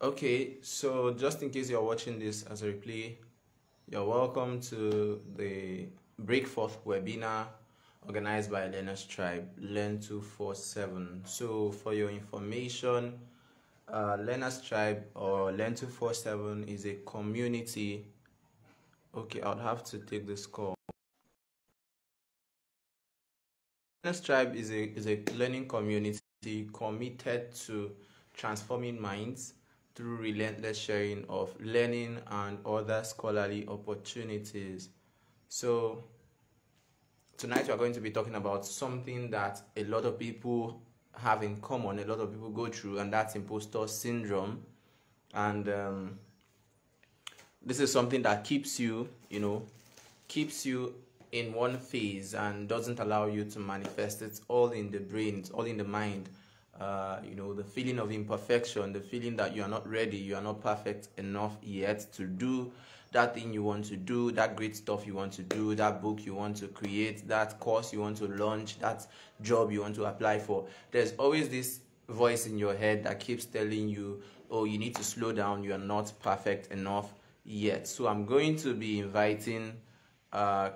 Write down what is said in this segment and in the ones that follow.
Okay, so just in case you're watching this as a replay, you're welcome to the Breakforth webinar organized by Learner's Tribe, Learn 247. So for your information, Learner's Tribe or Learn 247 is a community. Okay, I'll have to take this call. Learner's Tribe is a learning community committed to transforming minds through relentless sharing of learning and other scholarly opportunities. So tonight we are going to be talking about something that a lot of people have in common, a lot of people go through, and that's imposter syndrome. And this is something that keeps you in one phase and doesn't allow you to manifest. It's all in the brain, it's all in the mind. The feeling of imperfection, the feeling that you are not ready, you are not perfect enough yet to do that thing you want to do, that great stuff you want to do, that book you want to create, that course you want to launch, that job you want to apply for. There's always this voice in your head that keeps telling you, oh, you need to slow down, you are not perfect enough yet. So I'm going to be inviting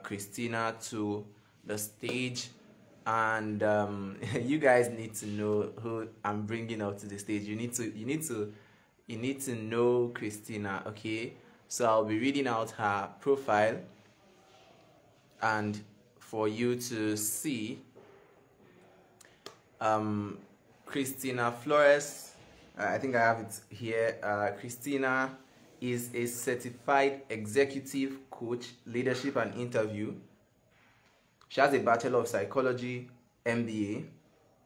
Cristina to the stage, and you guys need to know who I'm bringing up to the stage. You need to know Cristina, okay? So I'll be reading out her profile, and for you to see Cristina Flores. I think I have it here. Cristina is a certified executive coach, leadership and interview. She has a Bachelor of Psychology, MBA,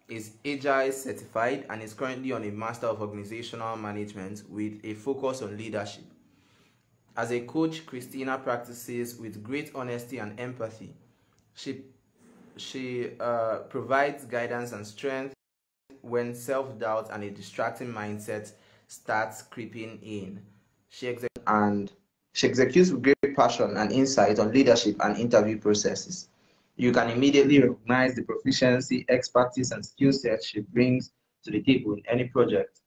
is Agile certified, and is currently on a Master of Organizational Management with a focus on leadership. As a coach, Cristina practices with great honesty and empathy. She provides guidance and strength when self-doubt and a distracting mindset starts creeping in. She executes with great passion and insight on leadership and interview processes. You can immediately recognize the proficiency, expertise, and skill set she brings to the table in any project.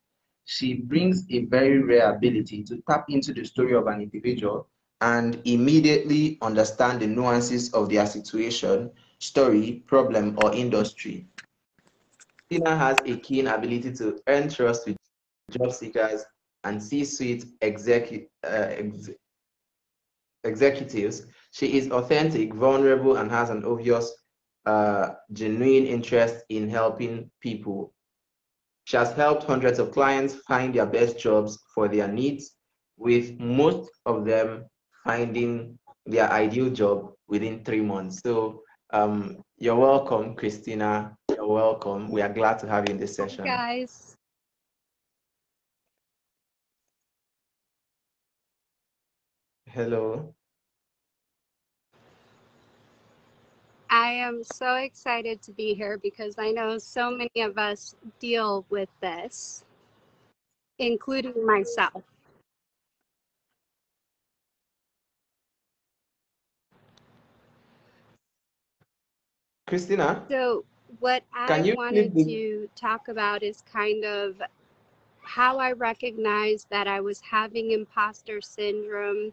She brings a very rare ability to tap into the story of an individual and immediately understand the nuances of their situation, story, problem, or industry. Tina has a keen ability to earn trust with job seekers and C-suite executives. She is authentic, vulnerable, and has an obvious, genuine interest in helping people. She has helped hundreds of clients find their best jobs for their needs, with most of them finding their ideal job within 3 months. So you're welcome, Cristina. You're welcome. We are glad to have you in this session. Guys. Hello. I am so excited to be here because I know so many of us deal with this, including myself. Cristina, So what I can you flip wanted the to talk about is kind of how I recognized that I was having imposter syndrome,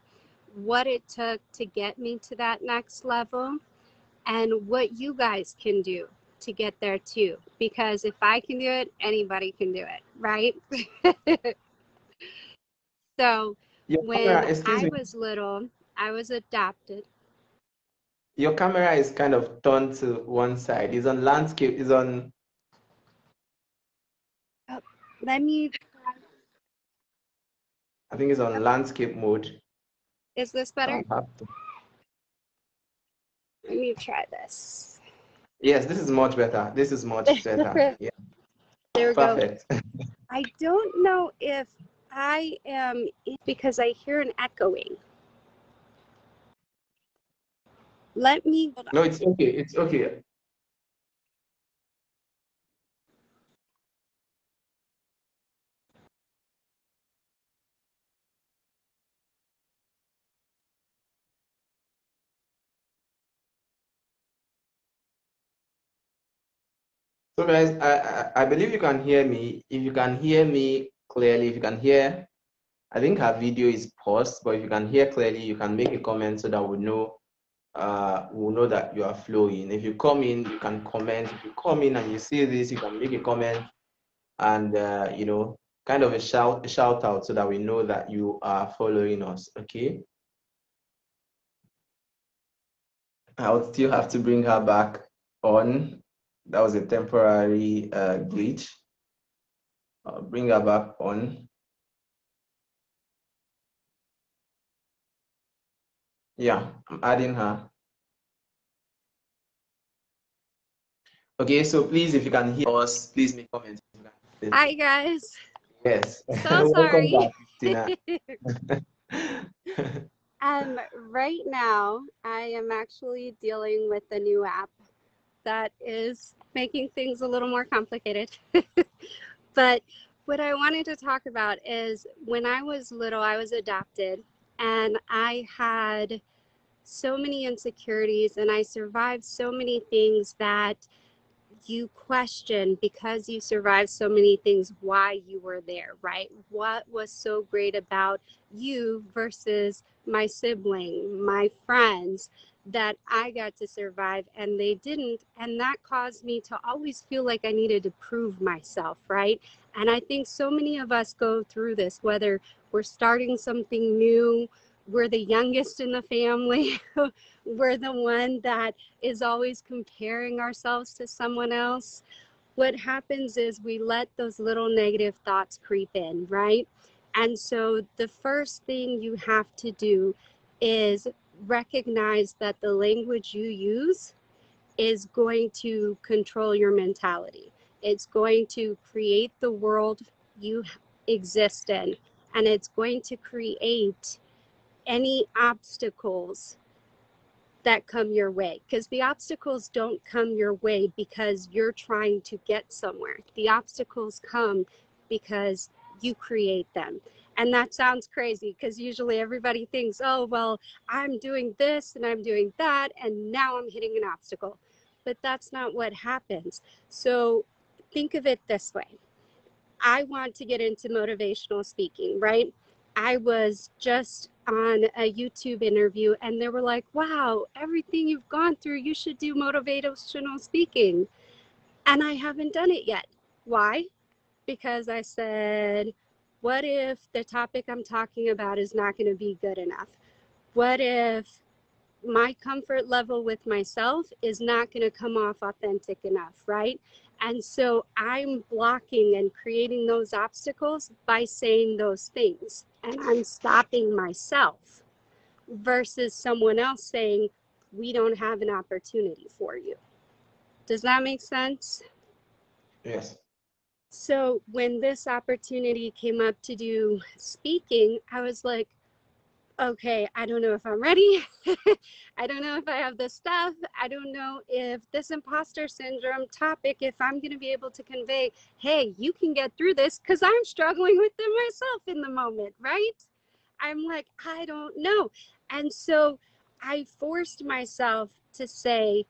what it took to get me to that next level, and what you guys can do to get there too. Because if I can do it, anybody can do it, right? So your camera, when excuse I me, was little, I was adopted. your camera is kind of turned to one side. It's on landscape, it's on, Oh, let me, I think it's on landscape mode. is this So better? I'll have to. Let me try this. Yes, this is much better. This is much better. There Yeah, we go. perfect. I don't know if I am, because I hear an echoing. Let me, hold No, on. it's okay. It's okay. So guys, I believe you can hear me. If you can hear me clearly. If you can hear, I think her video is paused, but if you can hear clearly, you can make a comment so that we'll know that you are flowing. If you come in, you can comment. If you come in and you see this, you can make a comment and kind of a shout out so that we know that you are following us. Okay. I'll still have to bring her back on. That was a temporary glitch. I'll bring her back on. Yeah, I'm adding her. Okay, so please, if you can hear us, please make comments. Hi, guys. Yes. So Welcome sorry. back, Cristina. Right now, I am actually dealing with a new app that is making things a little more complicated. But what I wanted to talk about is when I was little, I was adopted and I had so many insecurities and I survived so many things that you question, because you survived so many things, why you were there, right? What was so great about you versus my sibling, my friends, that I got to survive and they didn't? And that caused me to always feel like I needed to prove myself, right? And I think so many of us go through this, whether we're starting something new, we're the youngest in the family, we're the one that is always comparing ourselves to someone else. What happens is we let those little negative thoughts creep in, right? And so the first thing you have to do is recognize that the language you use is going to control your mentality. It's going to create the world you exist in, and it's going to create any obstacles that come your way, because the obstacles don't come your way because you're trying to get somewhere. The obstacles come because you create them. And that sounds crazy because usually everybody thinks, oh, well, I'm doing this and I'm doing that and now I'm hitting an obstacle. But that's not what happens. So think of it this way. I want to get into motivational speaking, right? I was just on a YouTube interview and they were like, wow, everything you've gone through, you should do motivational speaking. And I haven't done it yet. Why? Because I said, what if the topic I'm talking about is not going to be good enough? What if my comfort level with myself is not going to come off authentic enough, right? And so I'm blocking and creating those obstacles by saying those things. And I'm stopping myself versus someone else saying, we don't have an opportunity for you. Does that make sense? Yes. So when this opportunity came up to do speaking, I was like, okay, I don't know if I'm ready. I don't know if I have the stuff. I don't know if this imposter syndrome topic, if I'm going to be able to convey, hey, you can get through this, because I'm struggling with them myself in the moment, right? I'm like, I don't know. And so I forced myself to say,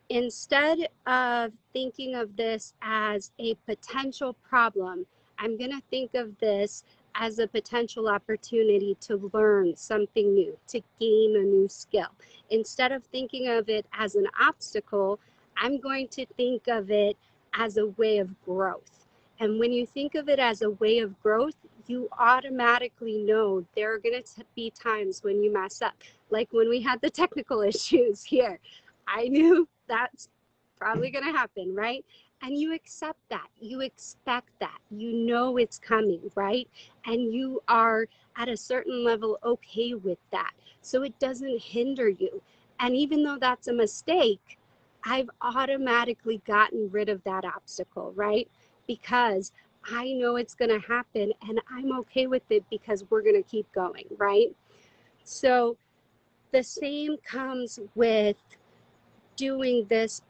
instead of thinking of this as a potential problem, I'm going to think of this as a potential opportunity to learn something new, to gain a new skill. Instead of thinking of it as an obstacle, I'm going to think of it as a way of growth. And when you think of it as a way of growth, you automatically know there are going to be times when you mess up. Like when we had the technical issues here, I knew that's probably going to happen, right? And you accept that, you expect that, you know it's coming, right? And you are at a certain level okay with that. So it doesn't hinder you. And even though that's a mistake, I've automatically gotten rid of that obstacle, right? Because I know it's going to happen and I'm okay with it because we're going to keep going, right? So the same comes with doing this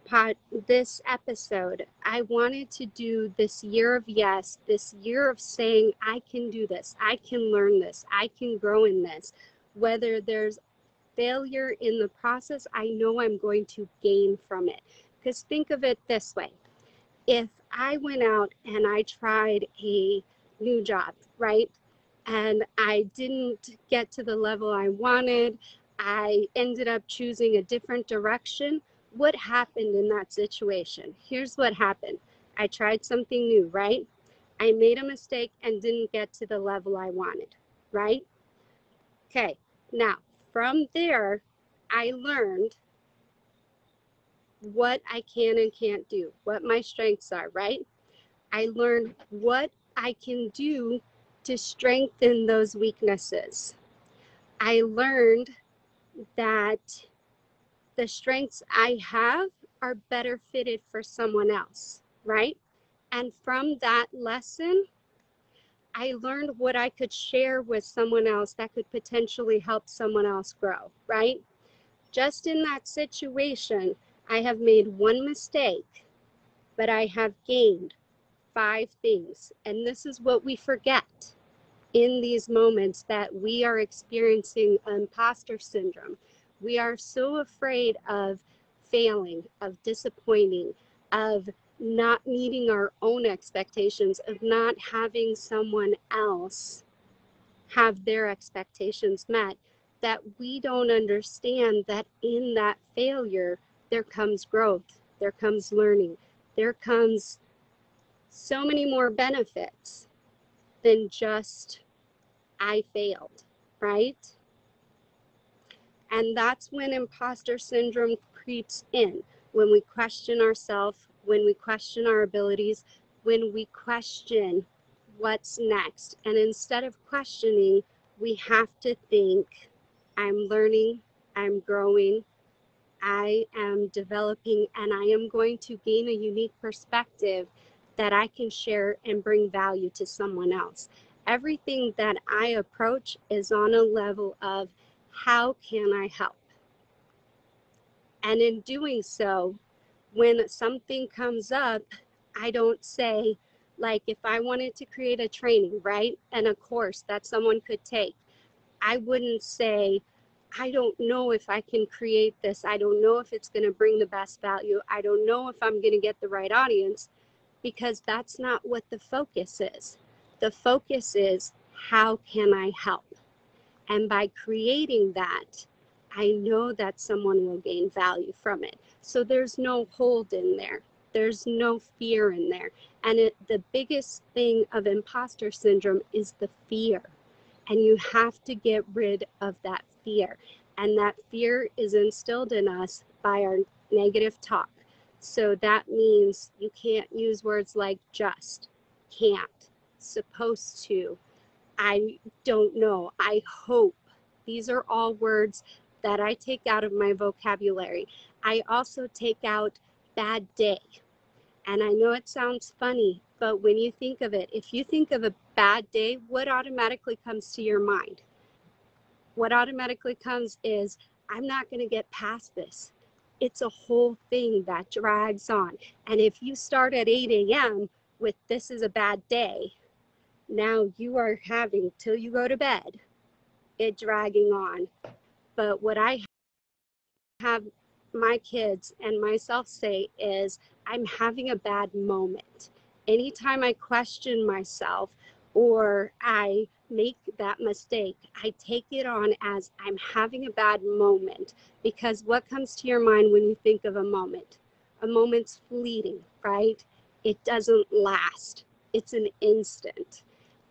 episode. I wanted to do this year of yes, this year of saying I can do this, I can learn this, I can grow in this. Whether there's failure in the process, I know I'm going to gain from it. Because think of it this way. If I went out and I tried a new job right? And I didn't get to the level I wanted. I ended up choosing a different direction. What happened in that situation? Here's what happened. I tried something new, right? I made a mistake and didn't get to the level I wanted, right? Okay, now from there, I learned what I can and can't do, what my strengths are, right? I learned what I can do to strengthen those weaknesses. I learned that the strengths I have are better fitted for someone else, right? And from that lesson, I learned what I could share with someone else that could potentially help someone else grow, right? Just in that situation, I have made one mistake, but I have gained 5 things. And this is what we forget in these moments that we are experiencing imposter syndrome. We are so afraid of failing, of disappointing, of not meeting our own expectations, of not having someone else have their expectations met, that we don't understand that in that failure, there comes growth, there comes learning, there comes so many more benefits than just I failed, right? And that's when imposter syndrome creeps in, when we question ourselves, when we question our abilities, when we question what's next. And instead of questioning, we have to think, I'm learning, I'm growing, I am developing, and I am going to gain a unique perspective that I can share and bring value to someone else. Everything that I approach is on a level of how can I help? And in doing so, when something comes up, I don't say, like if I wanted to create a training, right? And a course that someone could take, I wouldn't say, I don't know if I can create this. I don't know if it's going to bring the best value. I don't know if I'm going to get the right audience, because that's not what the focus is. The focus is, how can I help? And by creating that, I know that someone will gain value from it. So there's no hold in there. There's no fear in there. And the biggest thing of imposter syndrome is the fear. And you have to get rid of that fear. And that fear is instilled in us by our negative talk. So that means you can't use words like just, can't, supposed to, I don't know, I hope. These are all words that I take out of my vocabulary. I also take out bad day. And I know it sounds funny, but when you think of it, if you think of a bad day, what automatically comes to your mind? What automatically comes is, I'm not going to get past this. It's a whole thing that drags on. And if you start at 8 a.m. with this is a bad day, now you are having till you go to bed, it dragging on. But what I have my kids and myself say is, I'm having a bad moment. Anytime I question myself or I make that mistake, I take it on as I'm having a bad moment, because what comes to your mind when you think of a moment? A moment's fleeting, right? It doesn't last. It's an instant.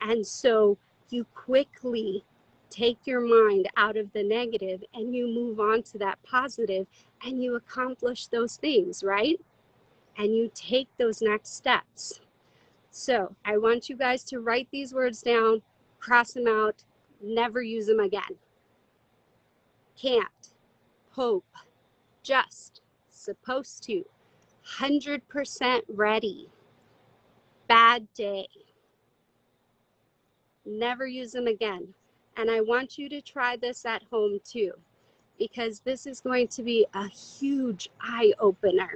And so you quickly take your mind out of the negative and you move on to that positive, and you accomplish those things, right? And you take those next steps. So I want you guys to write these words down, cross them out, never use them again. Can't, hope, just, supposed to, 100% ready, bad day. Never use them again. And I want you to try this at home too, because this is going to be a huge eye opener.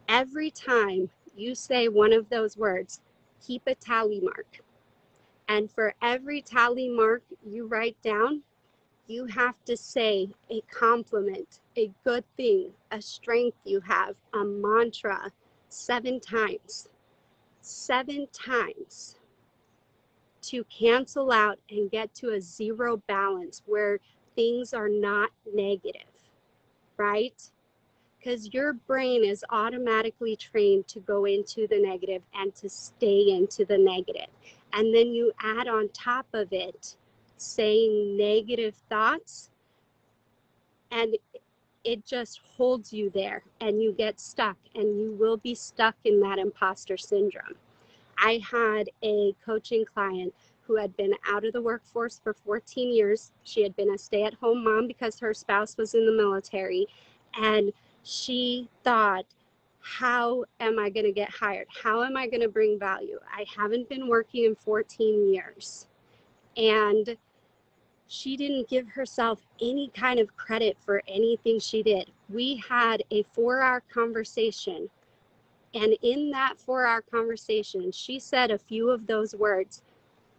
Every time you say one of those words, keep a tally mark. And for every tally mark you write down, you have to say a compliment, a good thing, a strength you have, a mantra 7 times. 7 times. to cancel out and get to a zero balance where things are not negative, right? Because your brain is automatically trained to go into the negative and to stay into the negative. And then you add on top of it saying negative thoughts, and it just holds you there and you get stuck, and you will be stuck in that imposter syndrome. I had a coaching client who had been out of the workforce for 14 years. She had been a stay-at-home mom because her spouse was in the military. And she thought, how am I going to get hired? How am I going to bring value? I haven't been working in 14 years. And she didn't give herself any kind of credit for anything she did. We had a 4-hour conversation. And in that 4-hour conversation, she said a few of those words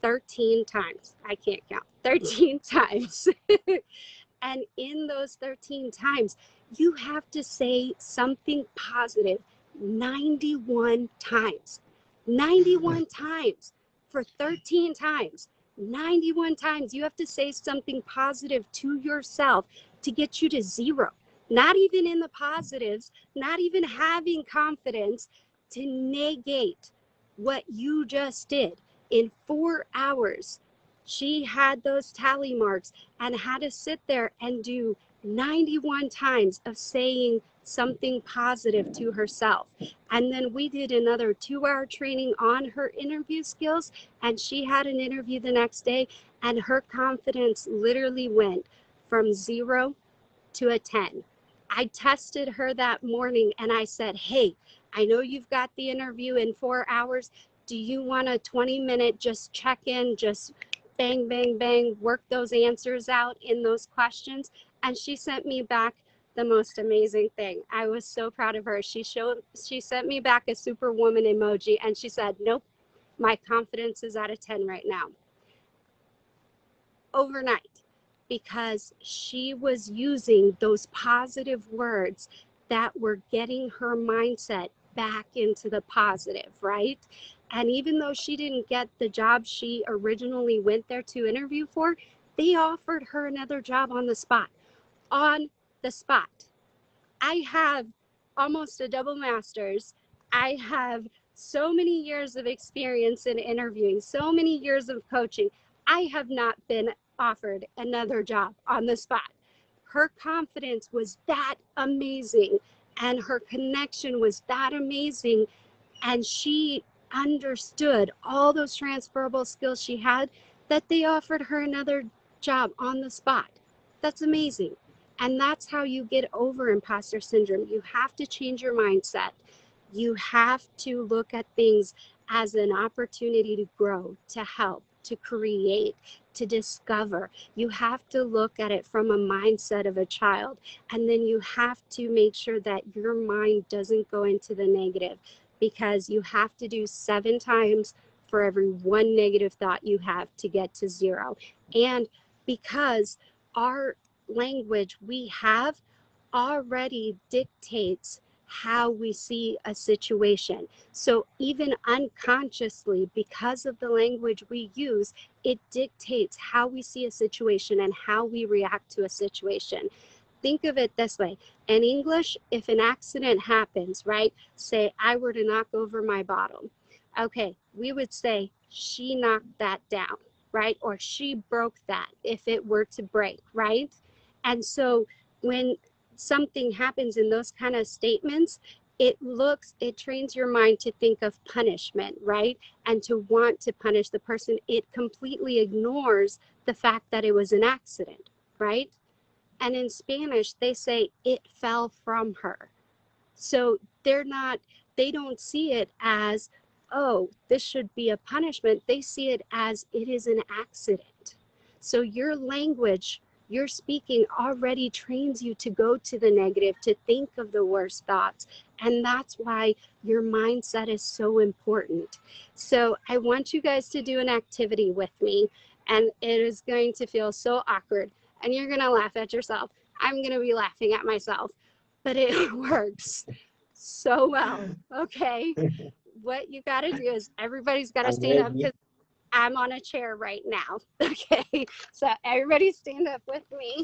13 times. I can't count, 13 times. And in those 13 times, you have to say something positive 91 times. 91 times for 13 times. 91 times you have to say something positive to yourself to get you to zero. Not even in the positives, not even having confidence, to negate what you just did. In 4 hours, she had those tally marks and had to sit there and do 91 times of saying something positive to herself. And then we did another 2-hour training on her interview skills, and she had an interview the next day, and her confidence literally went from 0 to a 10. I tested her that morning and I said, hey, I know you've got the interview in 4 hours. Do you want a 20-minute just check in, just bang, bang, bang, work those answers out in those questions? And she sent me back the most amazing thing. I was so proud of her. She sent me back a superwoman emoji, and she said, nope, my confidence is at a 10 right now. Overnight. Because she was using those positive words that were getting her mindset back into the positive, right? And even though she didn't get the job she originally went there to interview for, they offered her another job on the spot. On the spot. I have almost a double master's. I have so many years of experience in interviewing, so many years of coaching. I have not been offered another job on the spot. Her confidence was that amazing, and her connection was that amazing, and she understood all those transferable skills she had, that they offered her another job on the spot. That's amazing. And that's how you get over imposter syndrome. You have to change your mindset. You have to look at things as an opportunity to grow, to help, to create, to discover. You have to look at it from a mindset of a child. And then you have to make sure that your mind doesn't go into the negative, because you have to do 7 times for every 1 negative thought you have to get to 0. And because our language we have already dictates how we see a situation. So even unconsciously, because of the language we use, it dictates how we see a situation and how we react to a situation. Think of it this way. In English, if an accident happens, right? Say I were to knock over my bottle. Okay, we would say she knocked that down, right? Or she broke that if it were to break, right? And so when something happens in those kind of statements, it trains your mind to think of punishment, right? And to want to punish the person. It completely ignores the fact that it was an accident, right? And in Spanish, they say it fell from her. So they don't see it as, oh, this should be a punishment. They see it as it is an accident. So your language, your speaking already trains you to go to the negative, to think of the worst thoughts. And that's why your mindset is so important. So I want you guys to do an activity with me, and it is going to feel so awkward, and you're going to laugh at yourself. I'm going to be laughing at myself, but it works so well. Okay. What you got to do is everybody's got to I'm stand up, ready. I'm on a chair right now. Okay, so everybody stand up with me.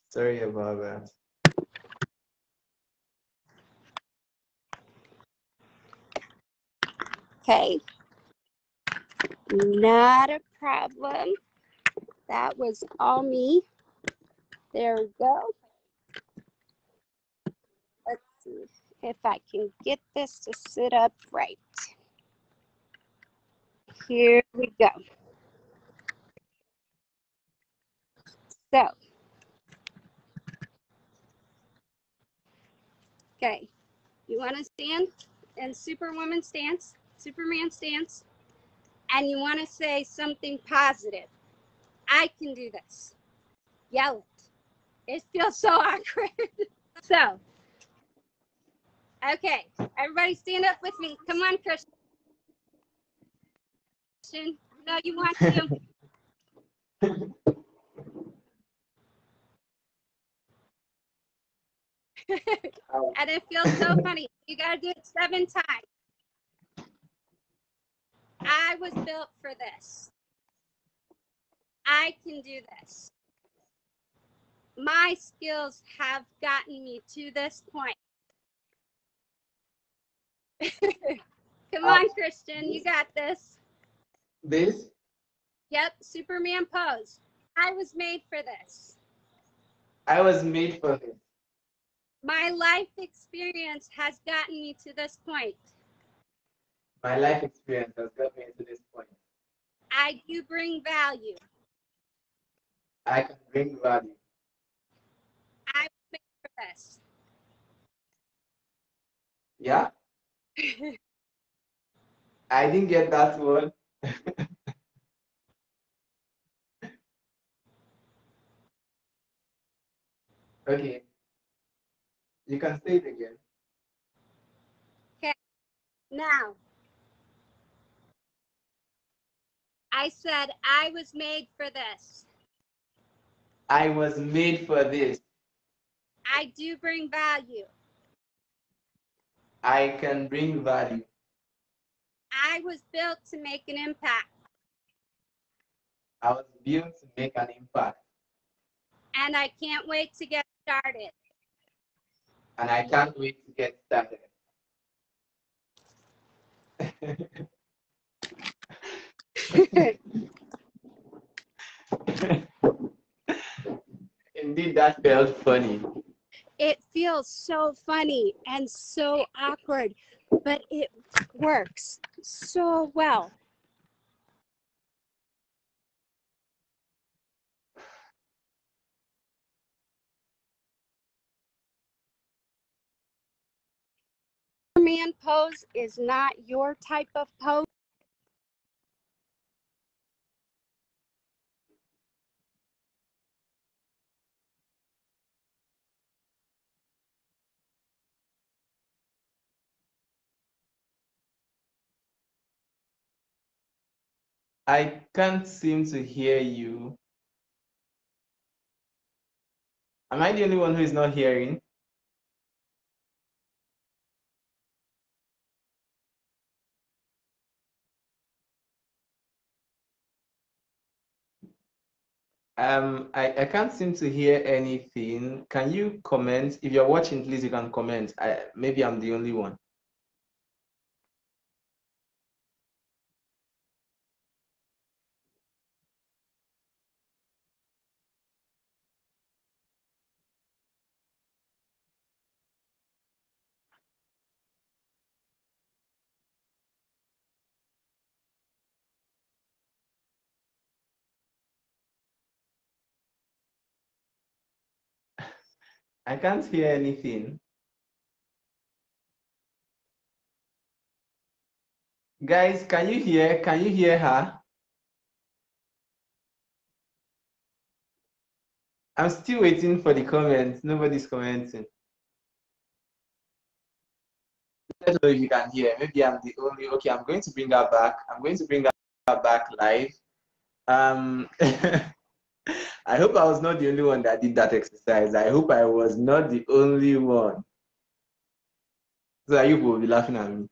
Sorry about that. Okay, not a problem. That was all me. There we go. Let's see if I can get this to sit up right. Here we go. So, okay, you want to stand in Superwoman stance, Superman stance, and you want to say something positive. I can do this. Yell it. It feels so awkward. So, okay, everybody stand up with me. Come on, Christian. No, you want to. And it feels so funny. You got to do it 7 times. I was built for this. I can do this. My skills have gotten me to this point. Come on, Christian, you got this. This? Yep, Superman pose. I was made for this. I was made for this. My life experience has gotten me to this point. My life experience has got me to this point. I do bring value. I can bring value. I was made for this. Yeah? I didn't get that one. Okay. You can say it again. Okay, now, I said I was made for this. I was made for this. I do bring value. I can bring value. I was built to make an impact. I was built to make an impact. And I can't wait to get started. And I can't wait to get started. Indeed, that felt funny. It feels so funny and so awkward, but it works so well. Man pose is not your type of pose. I can't seem to hear you. Am I the only one who is not hearing? I can't seem to hear anything. Can you comment? If you're watching, please, you can comment. Maybe I'm the only one. I can't hear anything. Guys, can you hear? Can you hear her? I'm still waiting for the comments. Nobody's commenting. I don't know if you can hear. Maybe I'm the only. Okay, I'm going to bring her back. I'm going to bring her back live. I hope I was not the only one that did that exercise. I hope I was not the only one. So you will be laughing at me.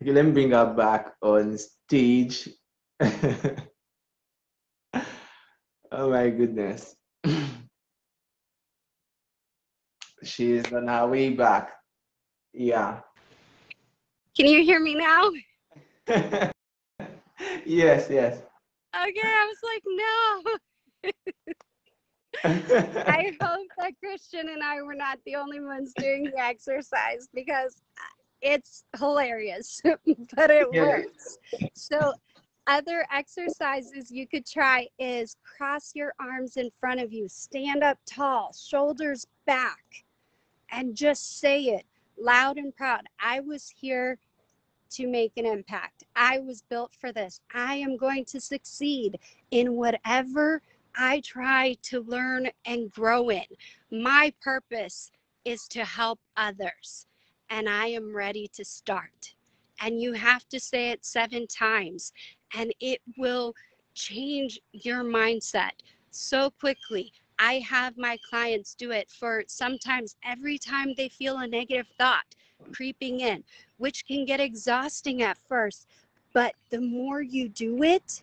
Okay, let me bring her back on stage. Oh my goodness. She's on her way back. Yeah. Can you hear me now? Yes, yes. Okay, I was like, no. I hope that Christian and I were not the only ones doing the exercise because it's hilarious, but it Yes. works. So, other exercises you could try is cross your arms in front of you, stand up tall, shoulders back, and just say it loud and proud. I was here to make an impact. I was built for this. I am going to succeed in whatever I try to learn and grow in. My purpose is to help others, and I am ready to start. And you have to say it 7 times, and it will change your mindset so quickly. I have my clients do it for sometimes every time they feel a negative thought creeping in, which can get exhausting at first. But the more you do it,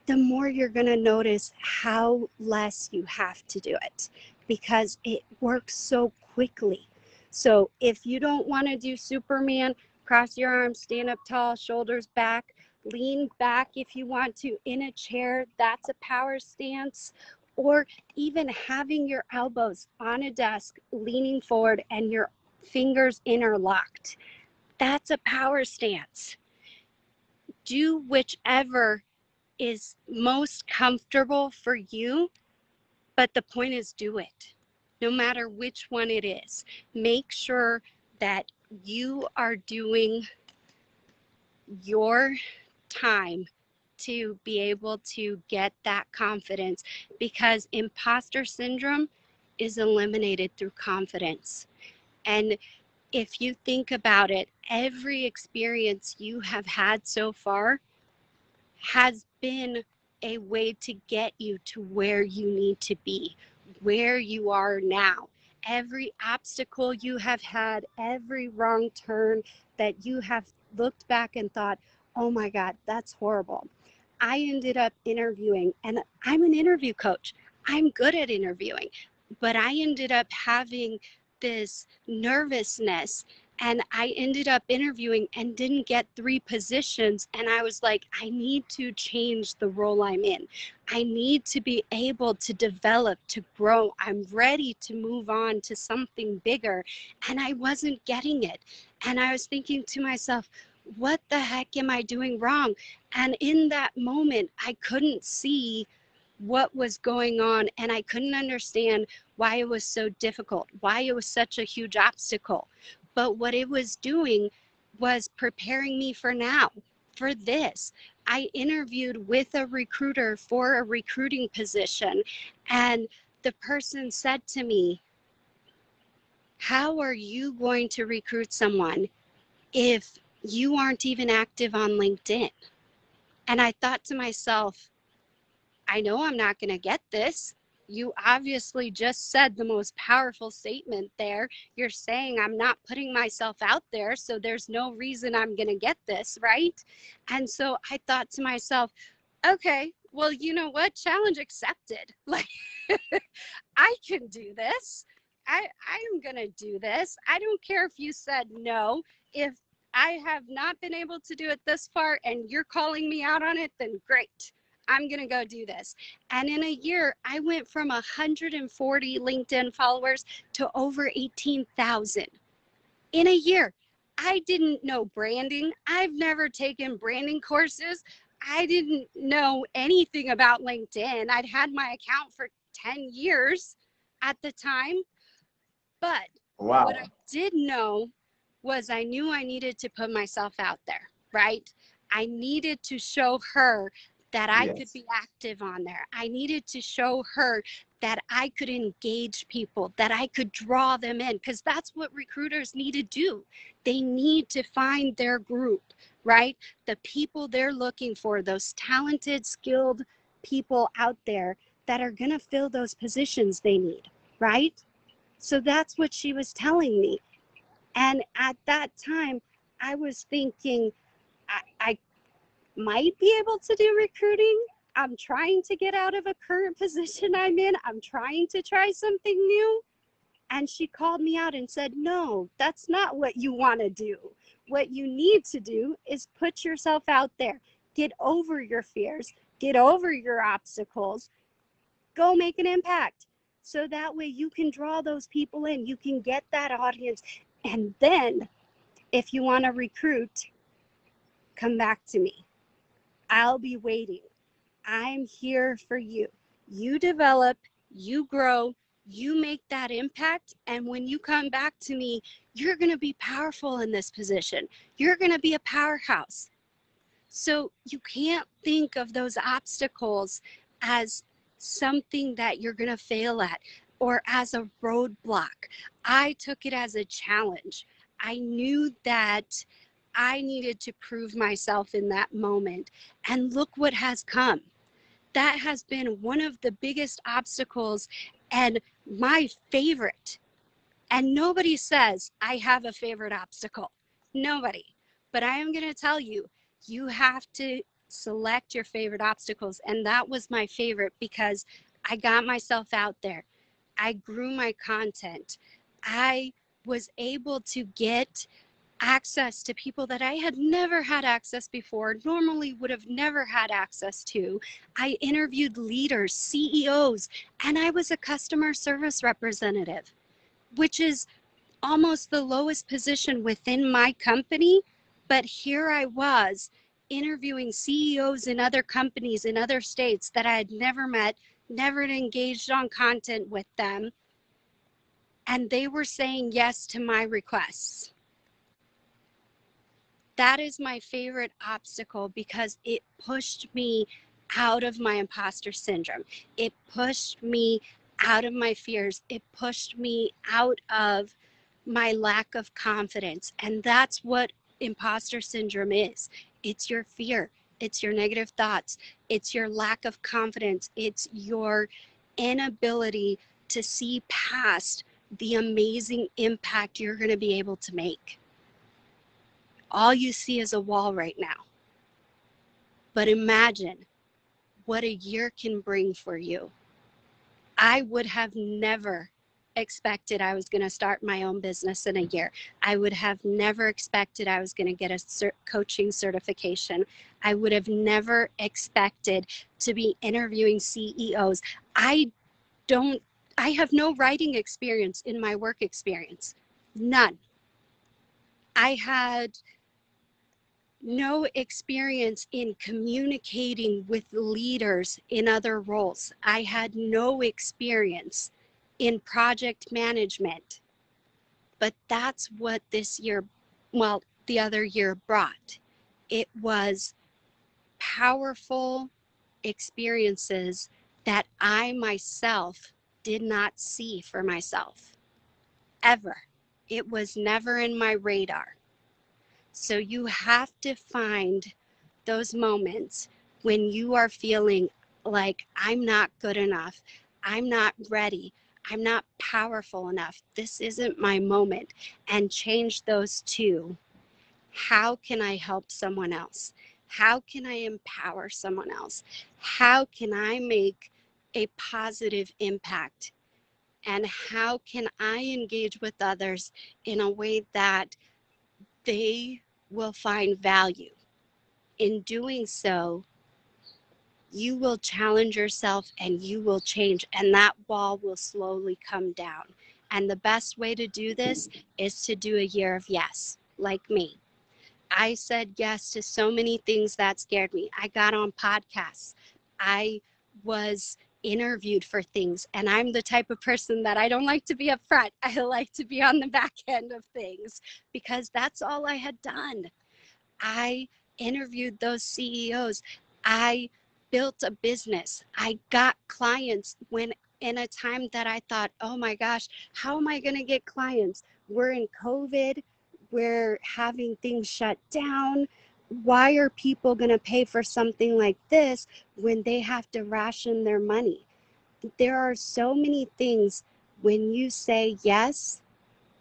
the more you're going to notice how less you have to do it because it works so quickly. So if you don't want to do Superman, cross your arms, stand up tall, shoulders back, lean back if you want to in a chair, that's a power stance. Or even having your elbows on a desk, leaning forward and your fingers interlocked. That's a power stance. Do whichever is most comfortable for you, but the point is do it. No matter which one it is, make sure that you are doing your time to be able to get that confidence because imposter syndrome is eliminated through confidence. And if you think about it, every experience you have had so far has been a way to get you to where you need to be, where you are now. Every obstacle you have had, every wrong turn that you have looked back and thought, oh my God, that's horrible. I ended up interviewing, and I'm an interview coach. I'm good at interviewing, but I ended up having this nervousness and I ended up interviewing and didn't get 3 positions. And I was like, I need to change the role I'm in. I need to be able to develop, to grow. I'm ready to move on to something bigger. And I wasn't getting it. And I was thinking to myself, what the heck am I doing wrong? And in that moment, I couldn't see what was going on and I couldn't understand why it was so difficult, why it was such a huge obstacle. But what it was doing was preparing me for now, for this. I interviewed with a recruiter for a recruiting position, and the person said to me, how are you going to recruit someone if you aren't even active on LinkedIn? And I thought to myself, I know I'm not going to get this. You obviously just said the most powerful statement there. You're saying I'm not putting myself out there, so there's no reason I'm going to get this, right? And so I thought to myself, okay, well, you know what? Challenge accepted. Like, I can do this. I'm going to do this. I don't care if you said no. If I have not been able to do it this far and you're calling me out on it, then great. I'm going to go do this. And in a year, I went from 140 LinkedIn followers to over 18,000 in a year. I didn't know branding. I've never taken branding courses. I didn't know anything about LinkedIn. I'd had my account for 10 years at the time. But what I Wow. did know was I knew I needed to put myself out there, right? I needed to show her that I could Yes. be active on there. I needed to show her that I could engage people, that I could draw them in, because that's what recruiters need to do. They need to find their group, right? The people they're looking for, those talented, skilled people out there that are going to fill those positions they need, right? So that's what she was telling me. And at that time, I was thinking I might be able to do recruiting. I'm trying to get out of a current position I'm in. I'm trying to try something new. And she called me out and said, no, that's not what you want to do. What you need to do is put yourself out there. Get over your fears. Get over your obstacles. Go make an impact. So that way you can draw those people in. You can get that audience. And then if you want to recruit, come back to me. I'll be waiting. I'm here for you. You develop, you grow, you make that impact. And when you come back to me, you're going to be powerful in this position. You're going to be a powerhouse. So you can't think of those obstacles as something that you're going to fail at or as a roadblock. I took it as a challenge. I knew that I needed to prove myself in that moment. And look what has come. That has been one of the biggest obstacles and my favorite. And nobody says I have a favorite obstacle. Nobody. But I am going to tell you, you have to select your favorite obstacles. And that was my favorite because I got myself out there. I grew my content. I was able to get access to people that I had never had access before, normally would have never had access to. I interviewed leaders, CEOs, and I was a customer service representative, which is almost the lowest position within my company. But here I was interviewing CEOs in other companies in other states that I had never met, never engaged on content with them. And they were saying yes to my requests. That is my favorite obstacle because it pushed me out of my imposter syndrome. It pushed me out of my fears. It pushed me out of my lack of confidence. And that's what imposter syndrome is. It's your fear. It's your negative thoughts. It's your lack of confidence. It's your inability to see past the amazing impact you're going to be able to make. All you see is a wall right now. But imagine what a year can bring for you. I would have never expected I was going to start my own business in a year. I would have never expected I was going to get a coaching certification. I would have never expected to be interviewing CEOs. I have no writing experience in my work experience. None. I had no experience in communicating with leaders in other roles. I had no experience in project management. But that's what this year, well, the other year brought. It was powerful experiences that I myself did not see for myself, ever. It was never in my radar. So you have to find those moments when you are feeling like I'm not good enough, I'm not ready, I'm not powerful enough, this isn't my moment, and change those to, how can I help someone else? How can I empower someone else? How can I make a positive impact? And how can I engage with others in a way that they will find value? In doing so, you will challenge yourself and you will change, and that wall will slowly come down. And the best way to do this is to do a year of yes, like me. I said yes to so many things that scared me. I got on podcasts. I was interviewed for things, and I'm the type of person that I don't like to be up front. I like to be on the back end of things because that's all I had done. I interviewed those CEOs. I built a business. I got clients when in a time that I thought, oh my gosh, how am I going to get clients? We're in COVID. We're having things shut down. Why are people going to pay for something like this when they have to ration their money? There are so many things when you say yes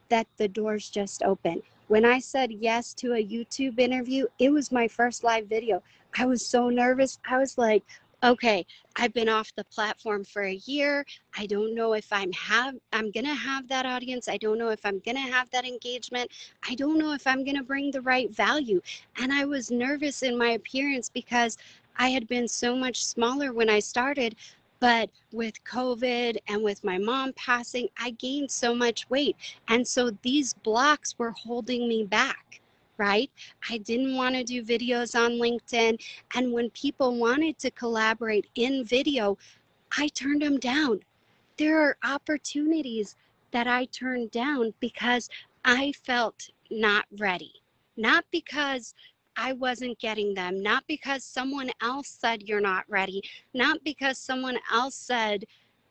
that the doors just open. When I said yes to a YouTube interview, it was my first live video. I was so nervous. I was like, okay, I've been off the platform for a year. I don't know if I'm going to have that audience. I don't know if I'm going to have that engagement. I don't know if I'm going to bring the right value. And I was nervous in my appearance because I had been so much smaller when I started. But with COVID and with my mom passing, I gained so much weight. And so these blocks were holding me back, right? I didn't want to do videos on LinkedIn. And when people wanted to collaborate in video, I turned them down. There are opportunities that I turned down because I felt not ready, not because I wasn't getting them, not because someone else said you're not ready, not because someone else said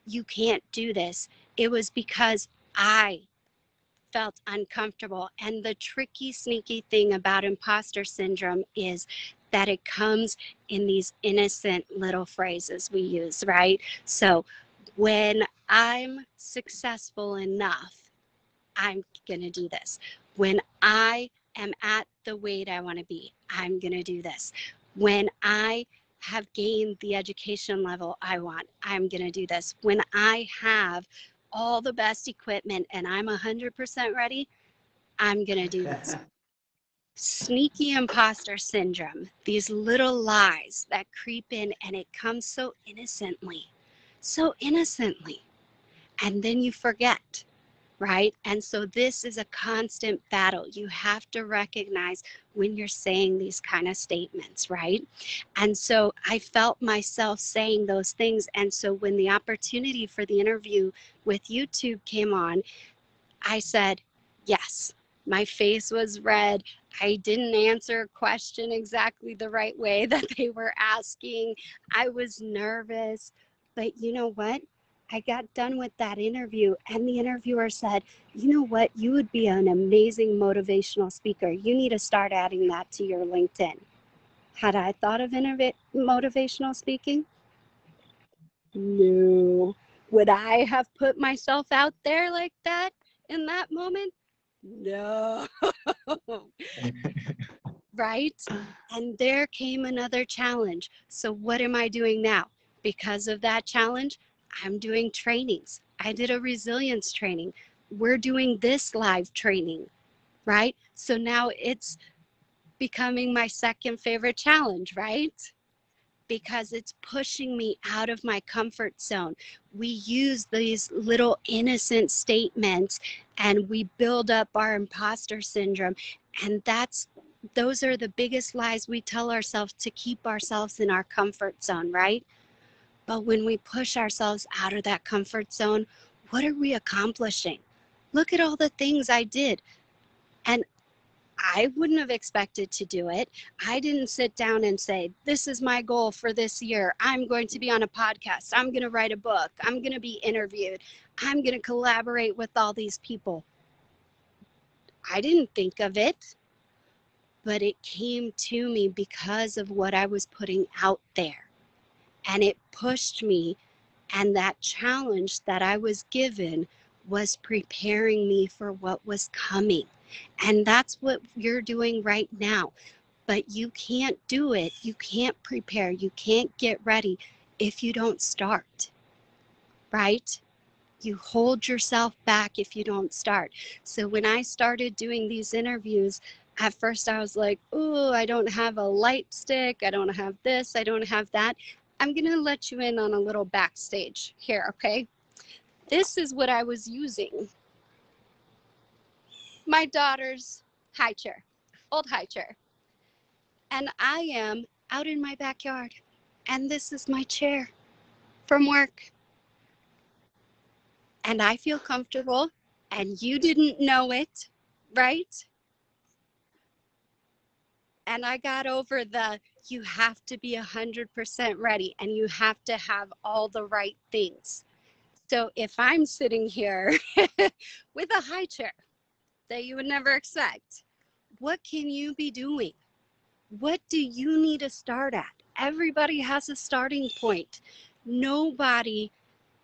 you can't do this. It was because I felt uncomfortable. And the tricky, sneaky thing about imposter syndrome is that it comes in these innocent little phrases we use, right? So when I'm successful enough, I'm going to do this. When I am at the weight I want to be, I'm going to do this. When I have gained the education level I want, I'm going to do this. When I have all the best equipment and I'm 100% ready, I'm going to do this. Sneaky imposter syndrome, these little lies that creep in, and it comes so innocently. And then you forget, right? And so this is a constant battle. You have to recognize when you're saying these kind of statements, right? And so I felt myself saying those things. And so when the opportunity for the interview with YouTube came on, I said, yes. My face was red. I didn't answer a question exactly the right way that they were asking. I was nervous. But you know what? I got done with that interview, and the interviewer said, you know what? You would be an amazing motivational speaker. You need to start adding that to your LinkedIn. Had I thought of motivational speaking? No. Would I have put myself out there like that in that moment? No. Right? And there came another challenge. So what am I doing now? Because of that challenge, I'm doing trainings. I did a resilience training. We're doing this live training, right? So now it's becoming my second favorite challenge, right? Because it's pushing me out of my comfort zone. We use these little innocent statements and we build up our imposter syndrome. And those are the biggest lies we tell ourselves to keep ourselves in our comfort zone, right? But when we push ourselves out of that comfort zone, what are we accomplishing? Look at all the things I did. And I wouldn't have expected to do it. I didn't sit down and say, this is my goal for this year. I'm going to be on a podcast. I'm going to write a book. I'm going to be interviewed. I'm going to collaborate with all these people. I didn't think of it, but it came to me because of what I was putting out there. And it pushed me. And that challenge that I was given was preparing me for what was coming. And that's what you're doing right now. But you can't do it. You can't prepare. You can't get ready if you don't start, right? You hold yourself back if you don't start. So when I started doing these interviews, at first I was like, oh, I don't have a light stick. I don't have this. I don't have that. I'm going to let you in on a little backstage here, okay? This is what I was using. My daughter's high chair, old high chair. And I am out in my backyard. And this is my chair from work. And I feel comfortable. And you didn't know it, right? And I got over you have to be 100% ready and you have to have all the right things. So if I'm sitting here with a high chair that you would never expect, what can you be doing? What do you need to start at? Everybody has a starting point. Nobody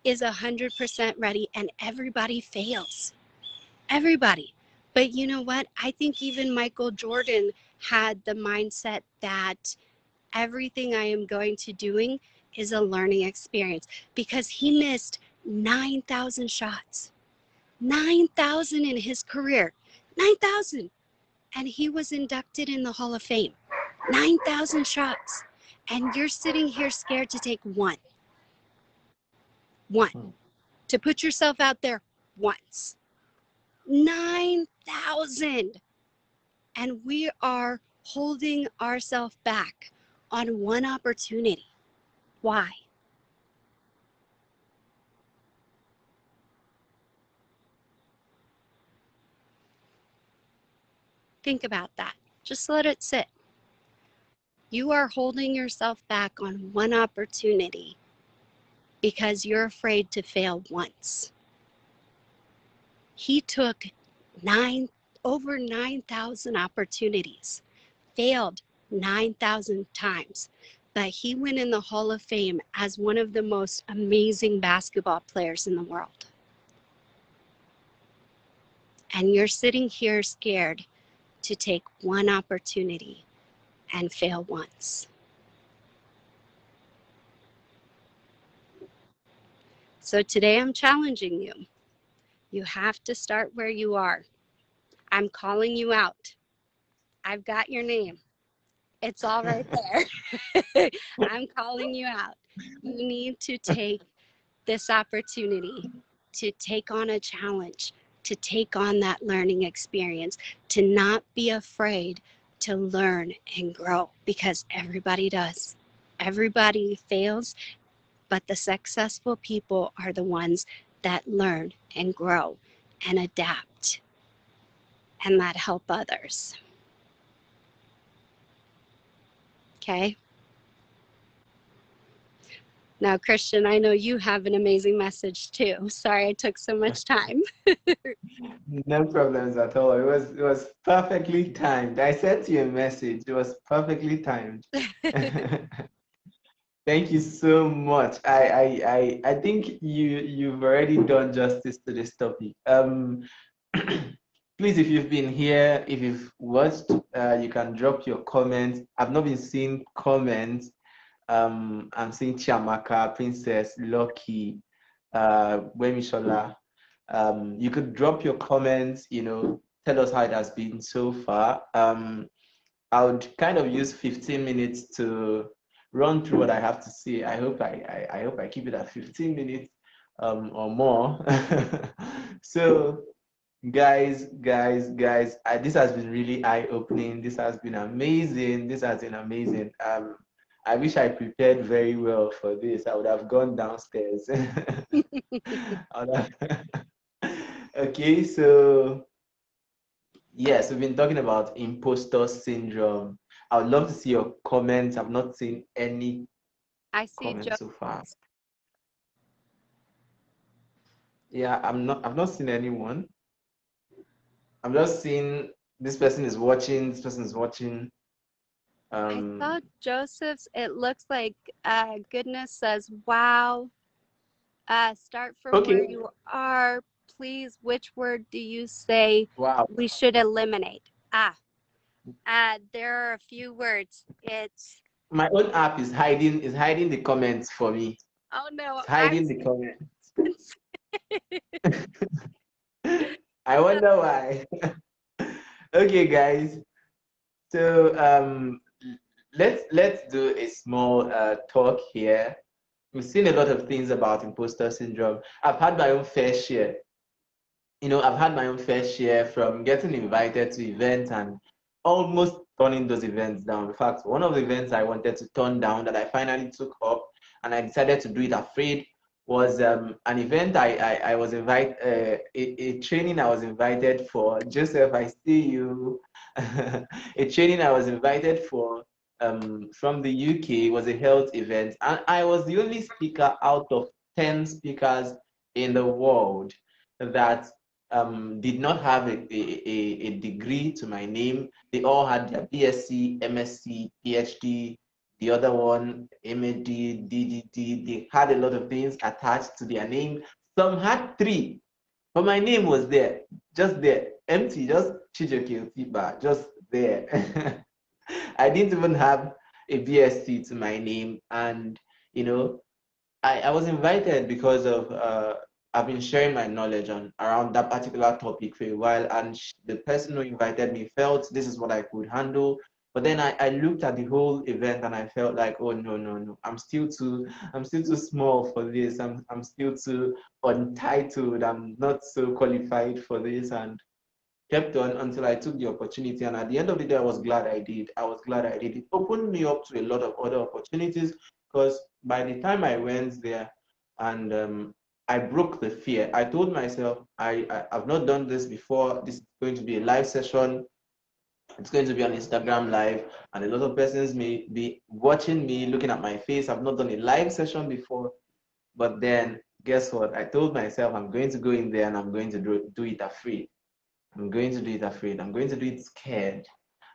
is 100% ready and everybody fails. Everybody. But you know what? I think even Michael Jordan had the mindset that everything I am going to doing is a learning experience, because he missed 9,000 shots. 9,000 in his career. 9,000. And he was inducted in the Hall of Fame. 9,000 shots. And you're sitting here scared to take one. One. To put yourself out there once. 9,000. And we are holding ourselves back on one opportunity. Why? Think about that. Just let it sit. You are holding yourself back on one opportunity because you're afraid to fail once. He took over 9,000 opportunities, failed 9,000 times, but he went in the Hall of Fame as one of the most amazing basketball players in the world. And you're sitting here scared to take one opportunity and fail once. So today I'm challenging you. You have to start where you are. I'm calling you out. I've got your name. It's all right there. I'm calling you out. You need to take this opportunity to take on a challenge, to take on that learning experience, to not be afraid to learn and grow, because everybody does. Everybody fails, but the successful people are the ones that learn and grow and adapt and that help others. Okay? Now, Christian, I know you have an amazing message too. Sorry I took so much time. No problems at all. It was perfectly timed. I sent you a message. It was perfectly timed. Thank you so much. I think you've already done justice to this topic. Please, if you've been here, if you've watched, you can drop your comments. I've not been seeing comments. I'm seeing Chiamaka, Princess, Lucky, Wemishola. You could drop your comments, tell us how it has been so far. I would kind of use 15 minutes to run through what I have to say. I hope I keep it at 15 minutes or more. So guys, this has been really eye-opening. This has been amazing. I wish I prepared very well for this. I would have gone downstairs. Okay, so yes, we've been talking about imposter syndrome. I would love to see your comments. I've not seen any comments so far. Yeah, I've not seen anyone. I'm just seeing this person is watching, this person is watching. I saw Joseph's. It looks like Goodness says, wow. Start from where you are. Please, which word do you say we should eliminate? There are a few words. It's my own app is hiding the comments for me. Oh no, it's hiding the comments. I wonder why. Okay, guys. So let's do a small talk here. We've seen a lot of things about imposter syndrome. I've had my own fair share. I've had my own fair share, from getting invited to events and almost turning those events down. In fact, one of the events I wanted to turn down that I finally took up and I decided to do it afraid was an event I was invited, a training I was invited for. Joseph, I see you. A training I was invited for from the UK was a health event, and I was the only speaker out of 10 speakers in the world that did not have a degree to my name. They all had their BSc, MSc, PhD, the other one, MAD, DDD. They had a lot of things attached to their name. Some had 3, But my name was there, just there, empty, just Chijoke Otiba, just there. I didn't even have a BSc to my name, and you know, I was invited because of I've been sharing my knowledge on around that particular topic for a while, and the person who invited me felt this is what I could handle. But then I looked at the whole event and I felt like, oh no, no, no, I'm still too small for this. I'm still too untitled. I'm not so qualified for this, and kept on until I took the opportunity. And at the end of the day, I was glad I did. I was glad I did. It opened me up to a lot of other opportunities because by the time I went there and I broke the fear, I told myself, I've not done this before. This is going to be a live session. It's going to be on Instagram live, and a lot of persons may be watching me, looking at my face. I've not done a live session before, but then guess what? I told myself I'm going to go in there and I'm going to do it afraid. I'm going to do it afraid. I'm going to do it scared.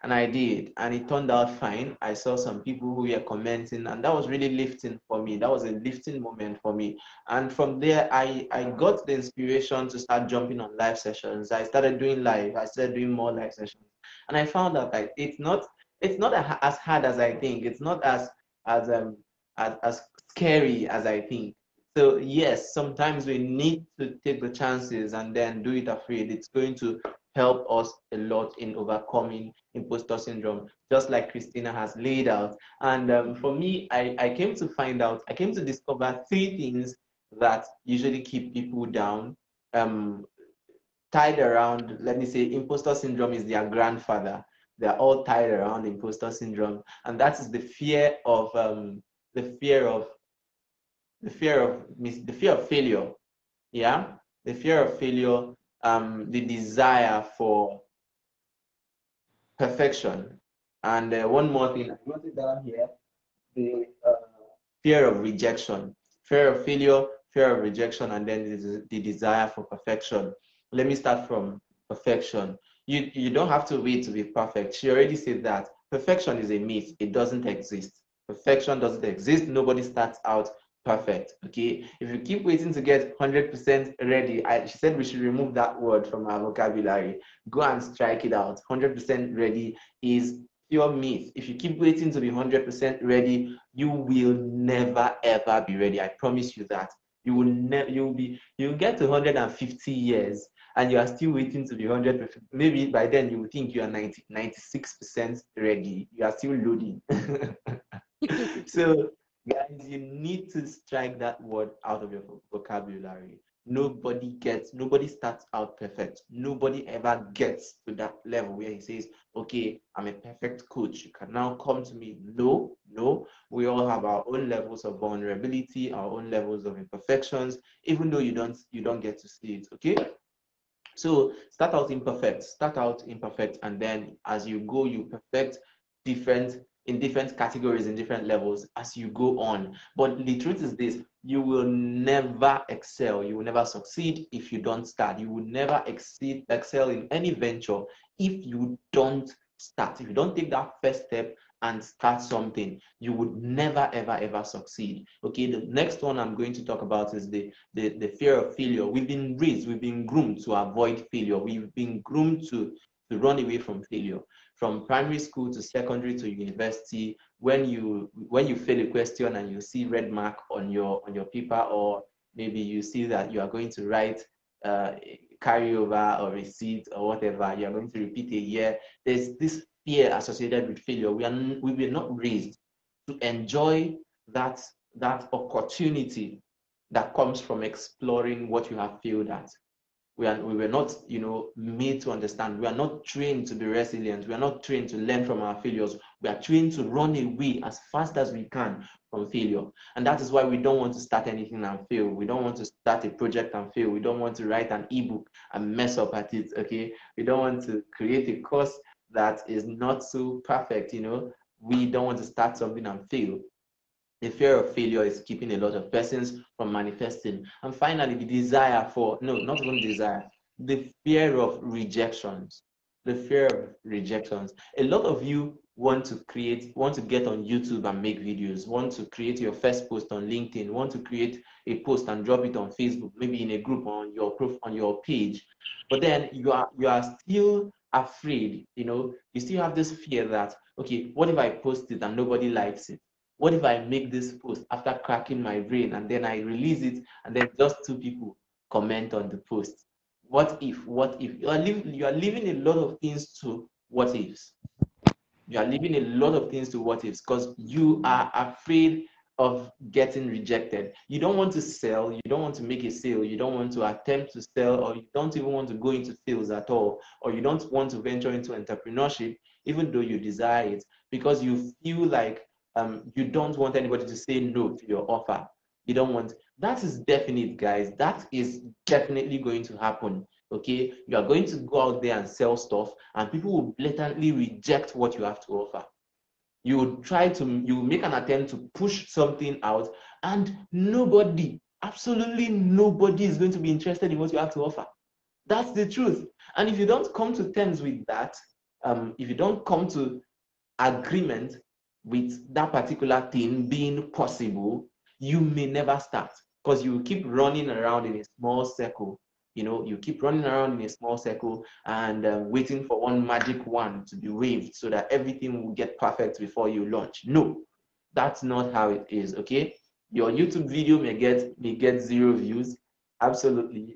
And I did. And it turned out fine. I saw some people who were commenting, and that was really lifting for me. That was a lifting moment for me. And from there, I got the inspiration to start jumping on live sessions. I started doing live. I started doing more live sessions. And I found out like it's not as hard as I think. It's not as as scary as I think. So yes, sometimes we need to take the chances and then do it afraid. It's going to help us a lot in overcoming imposter syndrome, just like Christina has laid out. And for me, I came to find out, I came to discover three things that usually keep people down, um, tied around, let me say, imposter syndrome is their grandfather. They're all tied around imposter syndrome. And that is the fear of, the fear of the fear of failure. Yeah, the fear of failure, the desire for perfection, and one more thing, I wrote it down here: the fear of rejection, fear of failure, fear of rejection, and then the desire for perfection. Let me start from perfection. You don't have to wait to be perfect. She already said that perfection is a myth. It doesn't exist. Perfection doesn't exist. Nobody starts out perfect. Okay. If you keep waiting to get 100% ready, she said we should remove that word from our vocabulary. Go and strike it out. 100% ready is pure myth. If you keep waiting to be 100% ready, you will never ever be ready. I promise you that. You will never. You'll get to 150 years and you are still waiting to be 100%. Maybe by then you will think you are 96% ready. You are still loading. So guys, you need to strike that word out of your vocabulary. Nobody starts out perfect. Nobody ever gets to that level where he says, okay, I'm a perfect coach. You can now come to me. No, no. We all have our own levels of vulnerability, our own levels of imperfections, even though you don't get to see it. Okay. So start out imperfect, and then as you go, you perfect different in different categories, in different levels as you go on. But the truth is this: you will never excel, you will never succeed if you don't start. You will never excel in any venture if you don't start. If you don't take that first step and start something, you would never ever ever succeed. Okay, the next one I'm going to talk about is the fear of failure. We've been raised, we've been groomed to avoid failure. We've been groomed to run away from failure. From primary school to secondary to university, when you fail a question and you see red mark on your paper, or maybe you see that you are going to write carryover or receipt or whatever, you are going to repeat a year. There's this fear associated with failure. We were not raised to enjoy that opportunity that comes from exploring what you have failed at. We were not, made to understand. We are not trained to be resilient. We are not trained to learn from our failures. We are trained to run away as fast as we can from failure. And that is why we don't want to start anything and fail. We don't want to start a project and fail. We don't want to write an ebook and mess up at it. Okay. We don't want to create a course that is not so perfect. We don't want to start something and fail. The fear of failure is keeping a lot of persons from manifesting. And finally, the desire for, no, not even desire, the fear of rejections. The fear of rejections. A lot of you want to get on YouTube and make videos, want to create your first post on LinkedIn, want to create a post and drop it on Facebook, maybe in a group on your page, but then you are still afraid, you still have this fear that, okay, what if I post it and nobody likes it? What if I make this post after cracking my brain and then I release it and then just two people comment on the post? What if you are leaving a lot of things to what ifs. You are leaving a lot of things to what ifs because you are afraid of getting rejected. You don't want to sell, you don't want to make a sale, you don't want to attempt to sell, or you don't even want to go into sales at all, or you don't want to venture into entrepreneurship, even though you desire it, because you feel like you don't want anybody to say no to your offer. You don't want that. Is definite, guys. That is definitely going to happen. Okay, you are going to go out there and sell stuff, and people will blatantly reject what you have to offer. You will make an attempt to push something out, and nobody, absolutely nobody, is going to be interested in what you have to offer. That's the truth. And if you don't come to terms with that, if you don't come to agreement with that particular thing being possible, you may never start, because you keep running around in a small circle. You keep running around in a small circle and waiting for one magic wand to be waved so that everything will get perfect before you launch. No, that's not how it is. Okay, your YouTube video may get 0 views. Absolutely.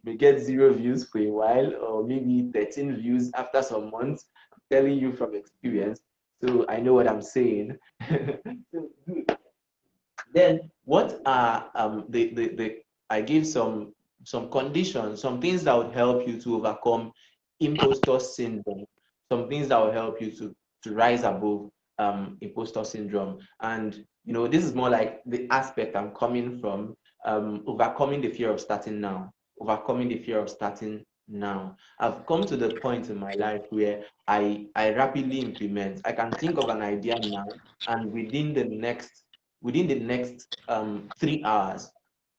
May get 0 views for a while, or maybe 13 views after some months. I'm telling you from experience, so I know what I'm saying. So, then what are the I gave some conditions, some things that would help you to overcome imposter syndrome, some things that will help you to rise above imposter syndrome. And this is more like the aspect I'm coming from, overcoming the fear of starting now. Overcoming the fear of starting now. I've come to the point in my life where I rapidly implement. I can think of an idea now, and within the next 3 hours,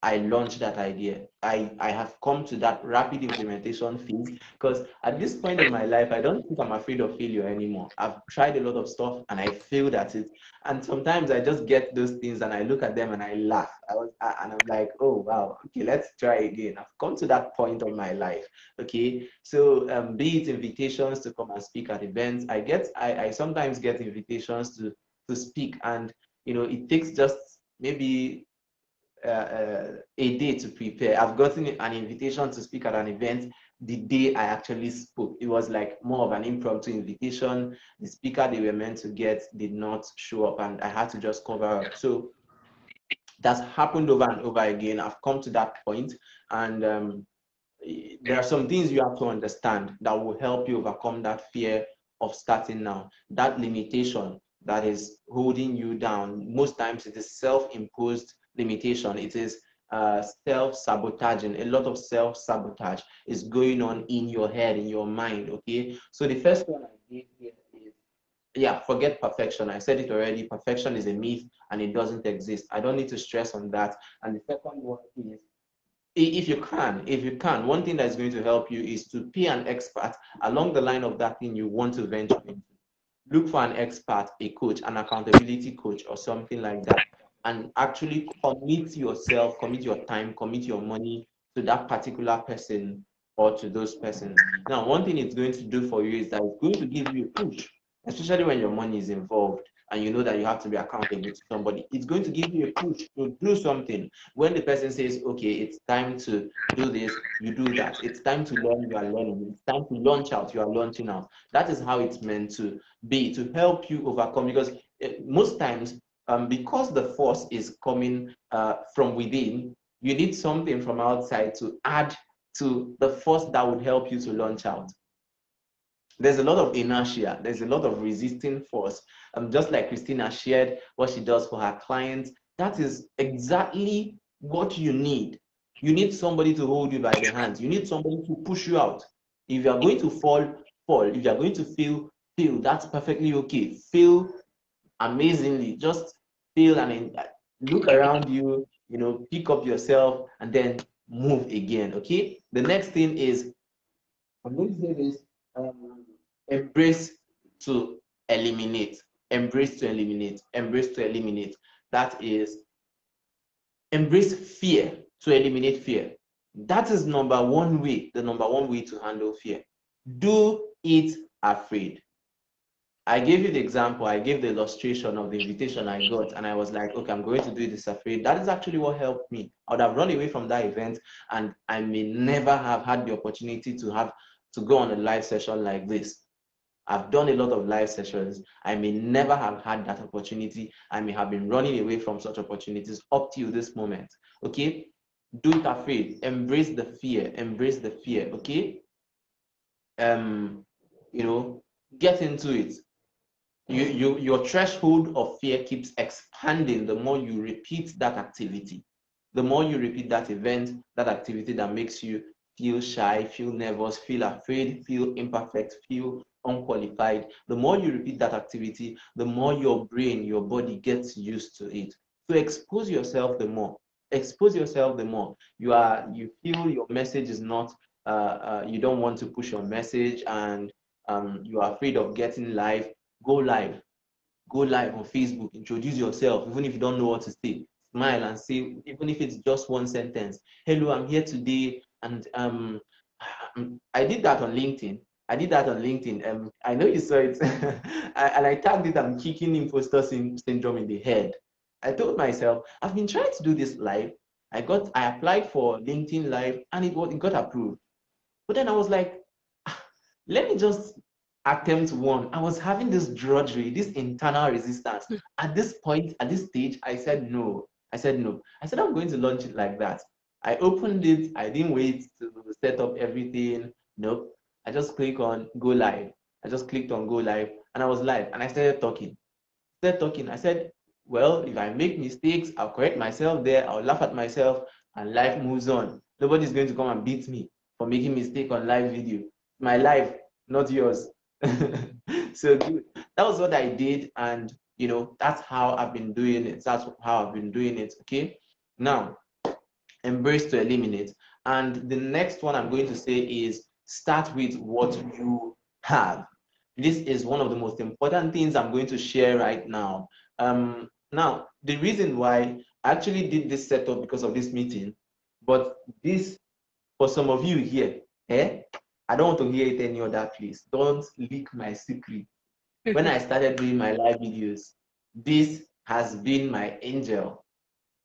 I launched that idea. I have come to that rapid implementation phase, because at this point in my life, I don't think I'm afraid of failure anymore. I've tried a lot of stuff and I failed at it. And sometimes I just get those things and I look at them and I laugh. And I'm like, oh wow, okay, let's try again. I've come to that point of my life. Okay, so be it invitations to come and speak at events. I sometimes get invitations to speak, and it takes just maybe a day to prepare. I've gotten an invitation to speak at an event the day I actually spoke. It was like more of an impromptu invitation. The speaker they were meant to get did not show up, and I had to just cover up. So that's happened over and over again. I've come to that point, and there are some things you have to understand that will help you overcome that fear of starting now, that limitation that is holding you down. Most times it is self-imposed limitation. It is self-sabotaging. A lot of self-sabotage is going on in your head, in your mind. Okay, so the first one I gave here is, yeah, forget perfection. I said it already. Perfection is a myth and it doesn't exist. I don't need to stress on that. And the second one is, if you can, one thing that's going to help you is to pay an expert along the line of that thing you want to venture into. Look for an expert, a coach, an accountability coach, or something like that, and actually commit yourself, commit your time, commit your money to that particular person or to those persons. Now, one thing it's going to do for you is that it's going to give you a push, especially when your money is involved and you know that you have to be accountable to somebody. It's going to give you a push to do something. When the person says, okay, it's time to do this, you do that. It's time to learn, you are learning. It's time to launch out, you are launching out. That is how it's meant to be, to help you overcome. Because most times, because the force is coming from within, you need something from outside to add to the force that would help you to launch out. There's a lot of inertia, there's a lot of resisting force. Just like Cristina shared what she does for her clients, that is exactly what you need. You need somebody to hold you by the hands. You need somebody to push you out. If you are going to fall, fall. If you are going to fail, fail. That's perfectly okay. Fail amazingly. Just fail and look around you, pick up yourself and then move again. Okay. The next thing is, I'm going to say this, embrace to eliminate. Embrace to eliminate. Embrace to eliminate. That is, embrace fear to eliminate fear. That is number one way, the number one way to handle fear. Do it afraid. I gave you the example, I gave the illustration of the invitation I got, and I was like, okay, I'm going to do this afraid. That is actually what helped me. I would have run away from that event, and I may never have had the opportunity to go on a live session like this. I've done a lot of live sessions. I may never have had that opportunity. I may have been running away from such opportunities up till this moment. Okay? Do it afraid. Embrace the fear. Embrace the fear. Okay? You know, get into it. Your threshold of fear keeps expanding the more you repeat that activity. The more you repeat that event, that activity that makes you feel shy, feel nervous, feel afraid, feel imperfect, feel unqualified, the more you repeat that activity, the more your brain, your body gets used to it. So expose yourself the more. Expose yourself the more. You feel your message is not, you don't want to push your message, and you are afraid of getting live. Go live. Go live on Facebook. Introduce yourself, even if you don't know what to say. Smile and say, even if it's just one sentence. Hello, I'm here today, and I did that on LinkedIn. I did that on LinkedIn. I know you saw it, and I tagged it. I'm kicking imposter syndrome in the head. I told myself, I've been trying to do this live. I applied for LinkedIn Live, and it got approved. But then I was like, let me just attempt one. I was having this drudgery, this internal resistance. At this point, at this stage, I said no. I said no. I said I'm going to launch it like that. I opened it. I didn't wait to set up everything. Nope. I just click on go live. I just clicked on go live, and I was live, and I started talking. I said, well, if I make mistakes, I'll correct myself there. I'll laugh at myself, and life moves on. Nobody's going to come and beat me for making mistake on live video. My life, not yours. So good. That was what I did, and that's how I've been doing it. That's how I've been doing it. Okay. Now, embrace to eliminate. And the next one I'm going to say is start with what you have. This is one of the most important things I'm going to share right now. Now, the reason why I actually did this setup because of this meeting, but this, for some of you here, I don't want to hear it any other place. Don't leak my secret. When I started doing my live videos, this has been my angel.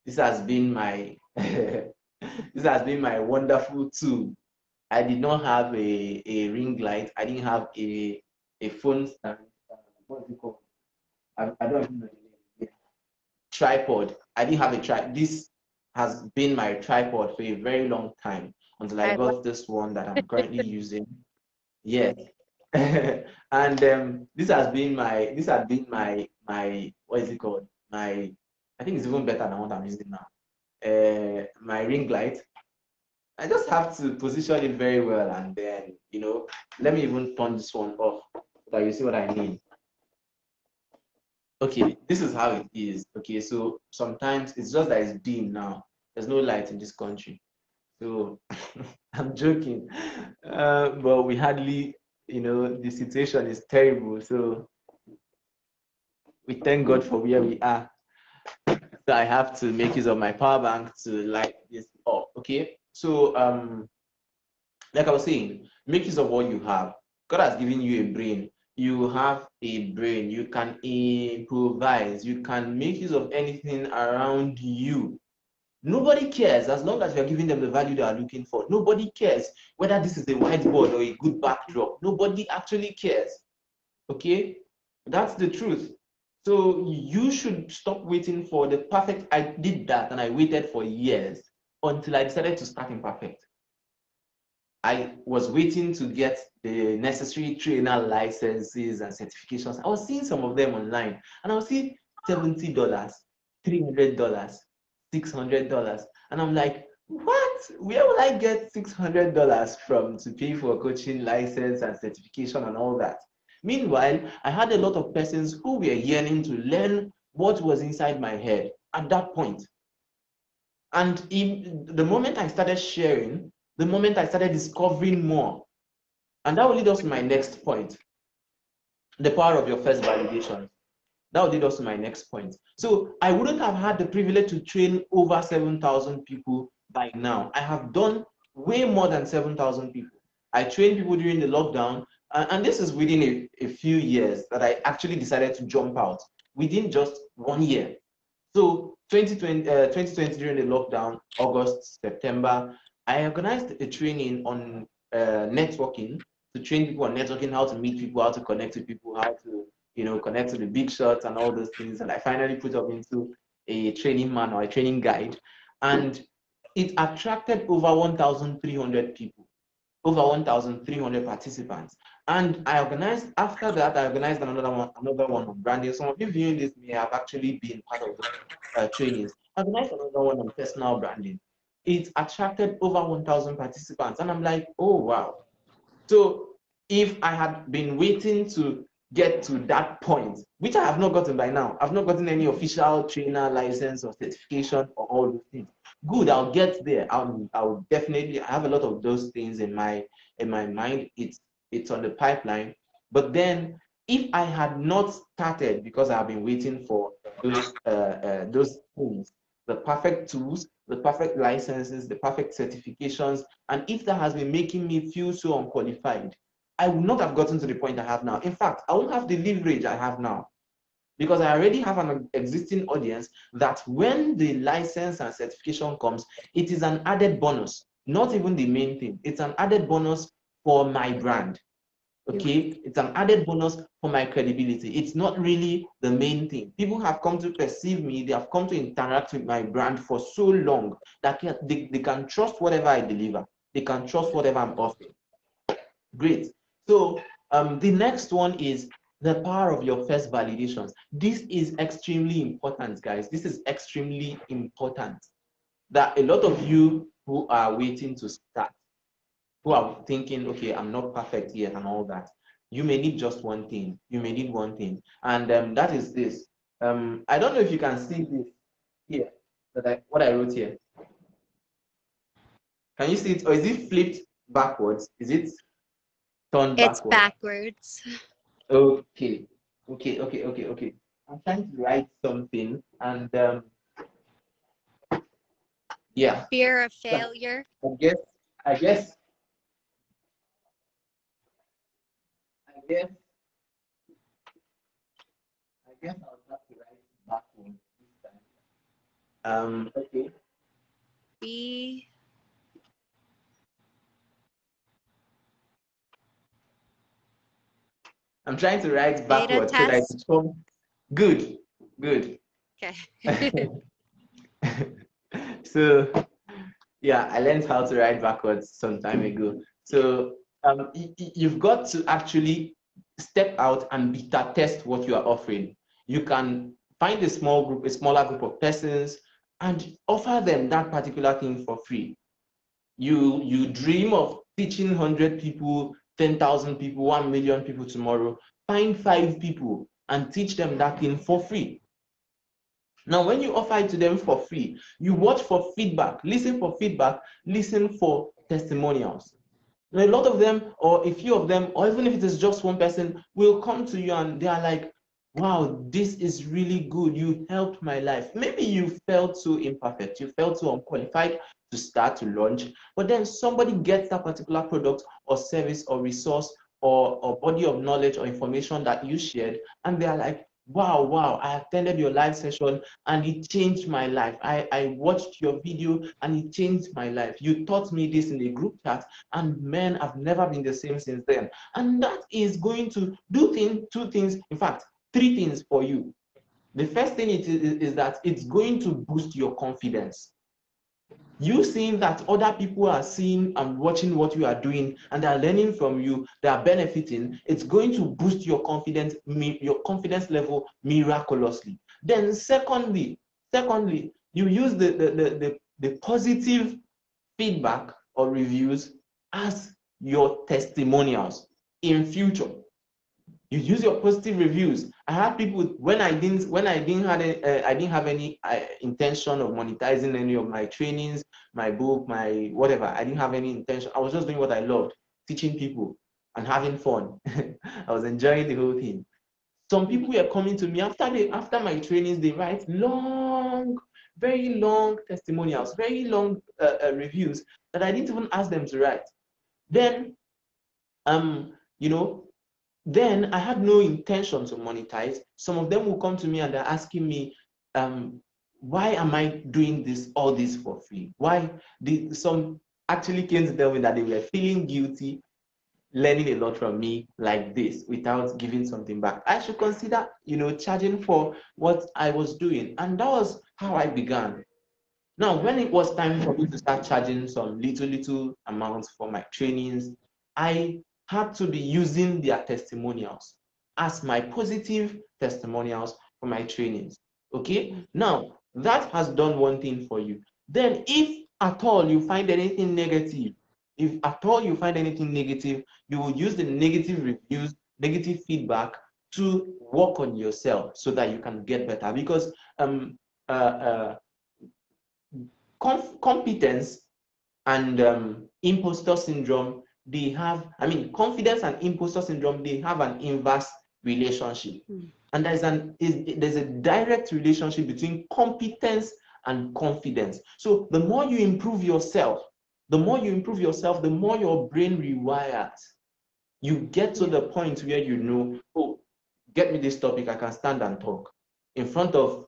This has been my this has been my wonderful tool. I did not have a ring light. I didn't have a phone stand. What's it called? I don't even know the name. Tripod. I didn't have a tripod. This has been my tripod for a very long time until I got this one that I'm currently using. Yes. And this has been my what is it called? I think it's even better than what I'm using now. My ring light. I just have to position it very well, and then let me even turn this one off so that you see what I mean. Okay, this is how it is. Okay, so sometimes it's just that it's dim now. There's no light in this country. So I'm joking. But we hardly, the situation is terrible. So we thank God for where we are. So I have to make use of my power bank to light this up. Okay. So like I was saying, make use of what you have. God has given you a brain. You have a brain. You can improvise. You can make use of anything around you. Nobody cares as long as you're giving them the value they are looking for. Nobody cares whether this is a whiteboard or a good backdrop. Nobody actually cares. Okay? That's the truth. So you should stop waiting for the perfect. I did that and I waited for years until I decided to start imperfect. I was waiting to get the necessary trainer licenses and certifications. I was seeing some of them online, and I was seeing $70, $300, $600, and I'm like, what? Where will I get $600 from to pay for a coaching license and certification and all that? Meanwhile, I had a lot of persons who were yearning to learn what was inside my head at that point. And the moment I started sharing, the moment I started discovering more, and that will lead us to my next point. The power of your first validation. That would lead us to my next point. So I wouldn't have had the privilege to train over 7,000 people by now. I have done way more than 7,000 people. I trained people during the lockdown, and this is within a few years that I actually decided to jump out within just 1 year. So 2020 during the lockdown, August, September, I organized a training on networking, to train people on networking, how to meet people, how to connect with people, how to connect to the big shots and all those things. And I finally put up into a training manual, a training guide, and it attracted over 1,300 people, over 1,300 participants. And after that, I organized another one on branding. Some of you viewing this may have actually been part of the trainings. I organized another one on personal branding. It attracted over 1,000 participants. And I'm like, oh, wow. So if I had been waiting to get to that point, which I have not gotten by now, I've not gotten any official trainer license or certification or all those things. Good, I'll get there. I'll definitely, I have a lot of those things in my mind. It's on the pipeline. But then if I had not started, because I've been waiting for those things, the perfect tools, the perfect licenses, the perfect certifications, and if that has been making me feel so unqualified, I would not have gotten to the point I have now. In fact, I won't have the leverage I have now, because I already have an existing audience that when the license and certification comes, it is an added bonus, not even the main thing. It's an added bonus for my brand. Okay, it's an added bonus for my credibility. It's not really the main thing. People have come to perceive me, they have come to interact with my brand for so long that they can trust whatever I deliver. They can trust whatever I'm offering. Great. So the next one is the power of your first validations. This is extremely important, guys. This is extremely important. That a lot of you who are waiting to start, who are thinking, okay, I'm not perfect yet and all that, you may need just one thing. You may need one thing. And that is this. I don't know if you can see this here, what I wrote here. Can you see it? Or is it flipped backwards? Is it turned backwards? It's backwards. Okay. Okay. I'm trying to write something, and yeah. Fear of failure. I guess I I'll have to write it backwards this time. Okay. I'm trying to write backwards so that it's good. Okay. So yeah, I learned how to write backwards some time ago. So you've got to actually step out and beta test what you are offering. You can find a smaller group of persons and offer them that particular thing for free. You dream of teaching 100 people, 10,000 people, 1 million people tomorrow. Find 5 people and teach them that thing for free. Now, when you offer it to them for free, you watch for feedback, listen for feedback, listen for testimonials. And a lot of them, or a few of them, or even if it is just one person, will come to you and they are like, wow, this is really good. You helped my life. Maybe you felt so imperfect. You felt so unqualified to start, to launch, but then somebody gets that particular product or service or resource or body of knowledge or information that you shared, and they are like, wow, I attended your live session and it changed my life. I watched your video and it changed my life. You taught me this in a group chat, and man, I've never been the same since then. And that is going to do two things, in fact, 3 things for you. The first thing is that it's going to boost your confidence. You seeing that other people are seeing and watching what you are doing and they are learning from you, they are benefiting, it's going to boost your confidence level miraculously. Then secondly, you use the positive feedback or reviews as your testimonials in future. You use your positive reviews. I had people when I didn't have any intention of monetizing any of my trainings, my book, my whatever. I didn't have any intention. I was just doing what I loved, teaching people. and having fun. I was enjoying the whole thing. Some people were coming to me after my trainings. They write long, very long testimonials, very long reviews that I didn't even ask them to write. Then, you know, then I had no intention to monetize. Some of them will come to me and they're asking me, why am I doing all this for free? Why? Some actually came to tell me that they were feeling guilty learning a lot from me like this without giving something back. I should consider, charging for what I was doing. And that was how I began. Now, when it was time for me to start charging some little amounts for my trainings, I had to be using their testimonials as my positive testimonials for my trainings. Okay? Now, that has done one thing for you. Then, if at all you find anything negative, you will use the negative reviews, negative feedback to work on yourself so that you can get better. Because competence and imposter syndrome, confidence and imposter syndrome, they have an inverse relationship. And there's a direct relationship between competence and confidence. So the more you improve yourself, the more your brain rewires. You get to the point where oh, get me this topic, I can stand and talk in front of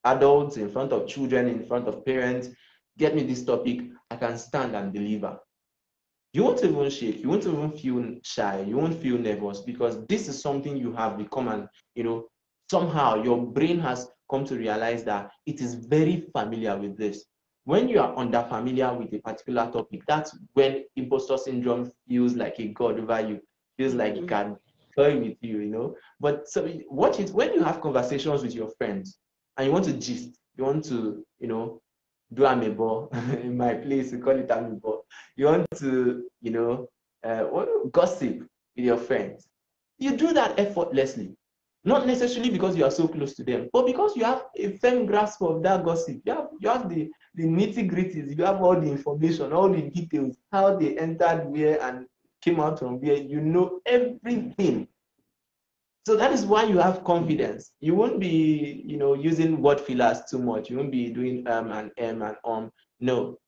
adults, in front of children, in front of parents. Get me this topic, I can stand and deliver. You won't even shake, you won't even feel shy, you won't feel nervous, because this is something you have become, and somehow your brain has come to realize that it is very familiar with this. When you are underfamiliar with a particular topic, that's when imposter syndrome feels like a god over you, feels like it can toy with you, But so watch it when you have conversations with your friends and you want to gist, you want to, do amebo. In my place, we call it amebo. You want to, gossip with your friends. You do that effortlessly. Not necessarily because you are so close to them, but because you have a firm grasp of that gossip. You have the nitty-gritties, you have all the information, all the details, how they entered where and came out from where, you know everything. So that is why you have confidence. You won't be, using word fillers too much. You won't be doing and no.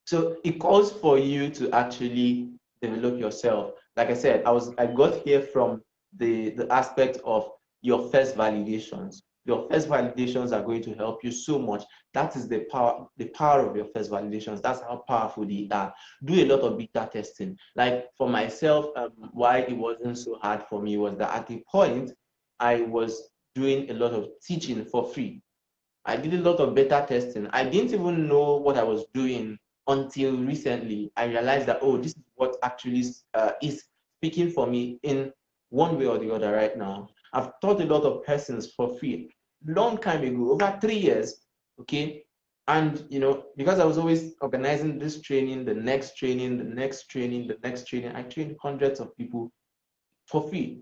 So it calls for you to actually develop yourself. Like I said, I got here from the aspect of your first validations. Your first validations are going to help you so much. That is the power of your first validations. That's how powerful they are. Do a lot of beta testing. Like for myself, why it wasn't so hard for me was that at a point I was doing a lot of teaching for free. I did a lot of beta testing. I didn't even know what I was doing until recently. I realized that, oh, this is what actually is speaking for me in one way or the other right now. I've taught a lot of persons for free long time ago, over 3 years, okay? And, because I was always organizing this training, the next training, the next training, the next training, I trained hundreds of people for free.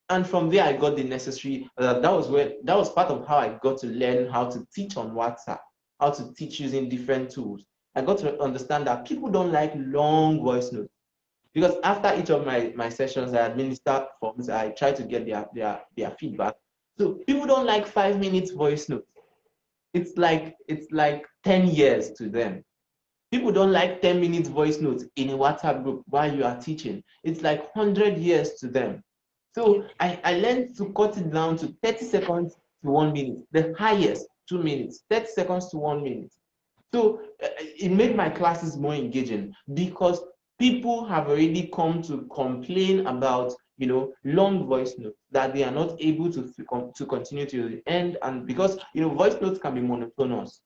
And from there, I got the necessary, that was part of how I got to learn how to teach on WhatsApp, how to teach using different tools. I got to understand that people don't like long voice notes, because after each of my sessions, I administer forms, I try to get their feedback. So people don't like 5 minutes voice notes. It's like 10 years to them. People don't like 10 minutes voice notes in a WhatsApp group while you are teaching. It's like 100 years to them. So I learned to cut it down to 30 seconds to 1 minute, the highest 2 minutes, 30 seconds to 1 minute. So it made my classes more engaging, because people have already come to complain about, long voice notes, that they are not able to continue to the end, and because, voice notes can be monotonous.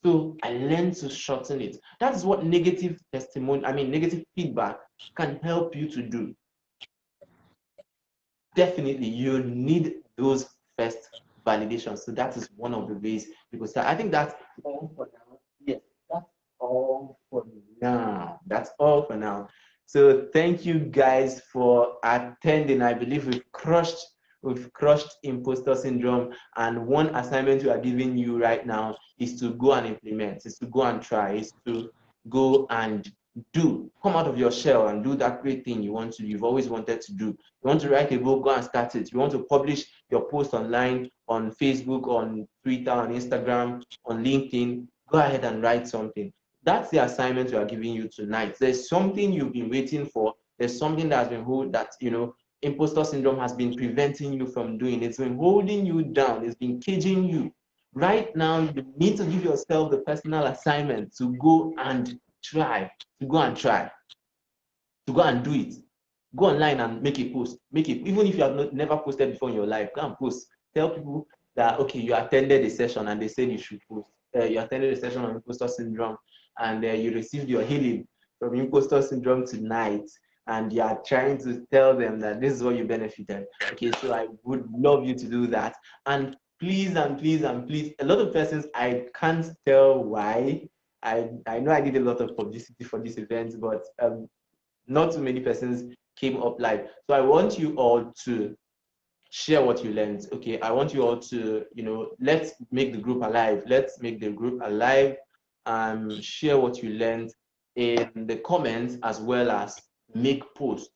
So I learned to shorten it. That's what negative feedback can help you to do. Definitely, you need those first validations. So that is one of the ways people start. I think that's all for now. Yes, that's all for now. That's all for now. So thank you guys for attending. I believe we've crushed imposter syndrome, and one assignment we are giving you right now is to go and implement, is to go and try, is to go and come out of your shell and do that great thing you've always wanted to do. You want to write a book, go and start it. You want to publish your post online, on Facebook, on Twitter, on Instagram, on LinkedIn, go ahead and write something. That's the assignment we are giving you tonight. There's something you've been waiting for. There's something that's been imposter syndrome has been preventing you from doing. It's been holding you down. It's been caging you. Right now, you need to give yourself the personal assignment to go and try, to go and try, to go and do it. Go online and make a post. Make it, even if you have never posted before in your life, go and post. Tell people that, okay, you attended a session and they said you should post. You attended a session on imposter syndrome and you received your healing from imposter syndrome tonight, and you are trying to tell them that this is what you benefited. Okay, so I would love you to do that. And please, and please, and please, a lot of persons, I can't tell why. I know I did a lot of publicity for this event, but not too many persons came up live. So I want you all to share what you learned. Okay, I want you all to, let's make the group alive. Let's make the group alive. Share what you learned in the comments, as well as make posts.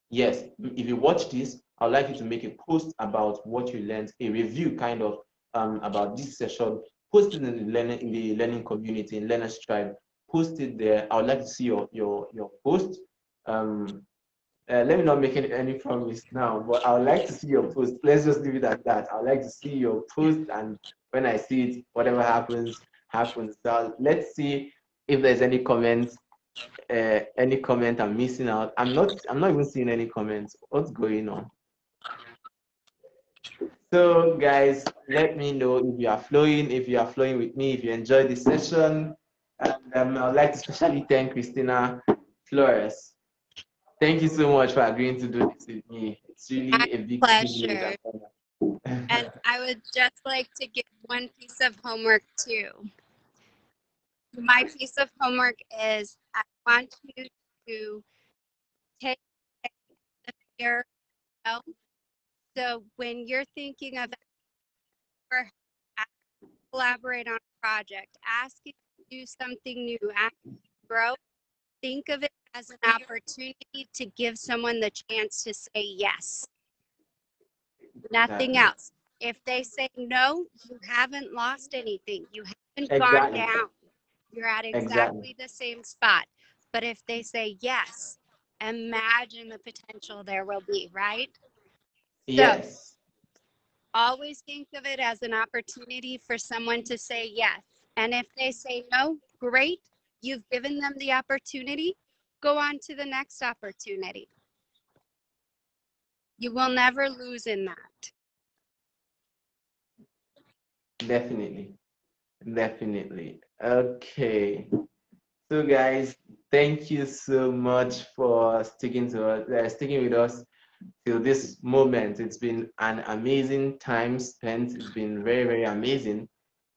Yes, if you watch this, I'd like you to make a post about what you learned, a review kind of about this session. Post it in the learning community, in Learners Tribe. Post it there. I would like to see your post. Let me not make any promise now, but I would like to see your post. Let's just leave it at that. I would like to see your post, and when I see it, whatever happens, happens. So let's see if there's any comments. Any comment I'm missing out. I'm not even seeing any comments. What's going on? So guys, let me know if you are flowing with me, if you enjoyed the session. And I'd like to especially thank Cristina, Flores. Thank you so much for agreeing to do this with me. It's really a big Pleasure. privilege. And I would just like to give one piece of homework too. My piece of homework is I want you to take the fear out. So when you're thinking of or collaborate on a project, asking to do something new, asking to grow, think of it as an opportunity to give someone the chance to say yes. Nothing else. If they say no, you haven't lost anything. You haven't gone down. You're at exactly the same spot. But if they say yes, imagine the potential there will be, right? Yes. So, always think of it as an opportunity for someone to say yes. And if they say no, great. You've given them the opportunity. Go on to the next opportunity. You will never lose in that. Definitely. Okay. So guys, thank you so much for sticking with us till this moment. It's been an amazing time spent. It's been very, very amazing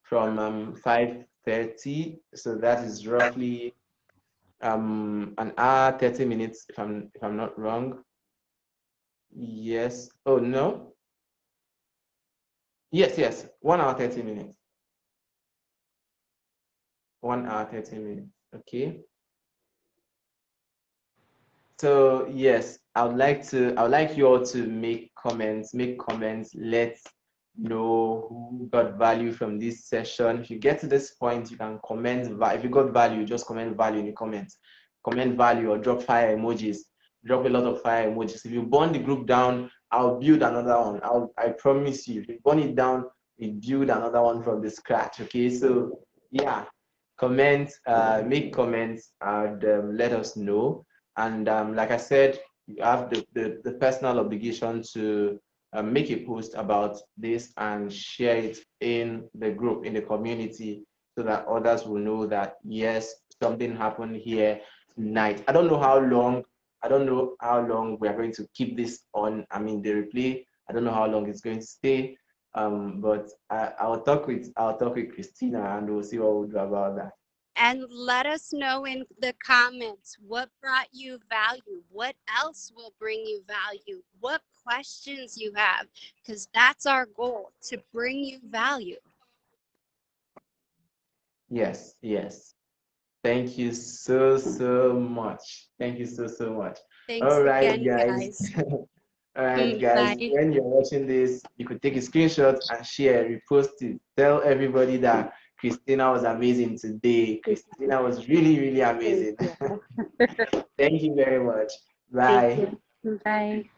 from 5:30. So that is roughly an hour 30 minutes, if I'm not wrong. Yes. Oh no. Yes. 1 hour 30 minutes. 1 hour 30 minutes. Okay. So yes, I would like you all to make comments. Let's know who got value from this session. If you get to this point, you can comment. If you got value, just comment value in the comments. Comment value or drop fire emojis. Drop a lot of fire emojis. If you burn the group down, I'll build another one. I promise you. If you burn it down, we build another one from the scratch. Okay, so yeah, make comments, and let us know. And like I said, you have the personal obligation to make a post about this and share it in the group, in the community, so that others will know that, yes, something happened here tonight. I don't know how long we are going to keep this on. I mean, the replay, I don't know how long it's going to stay. But I'll talk with Cristina, and we'll see what we'll do about that. And let us know in the comments what brought you value, what else will bring you value, what questions you have, because that's our goal, to bring you value. Yes. Thank you so much. Thank you so much. Thanks All right, again, guys. guys. All right, guys. Bye. When you're watching this, you could take a screenshot and share, repost it. Tell everybody that Christina was amazing today. Christina was really amazing. Thank you. Thank you very much. Thank Bye. you. Bye.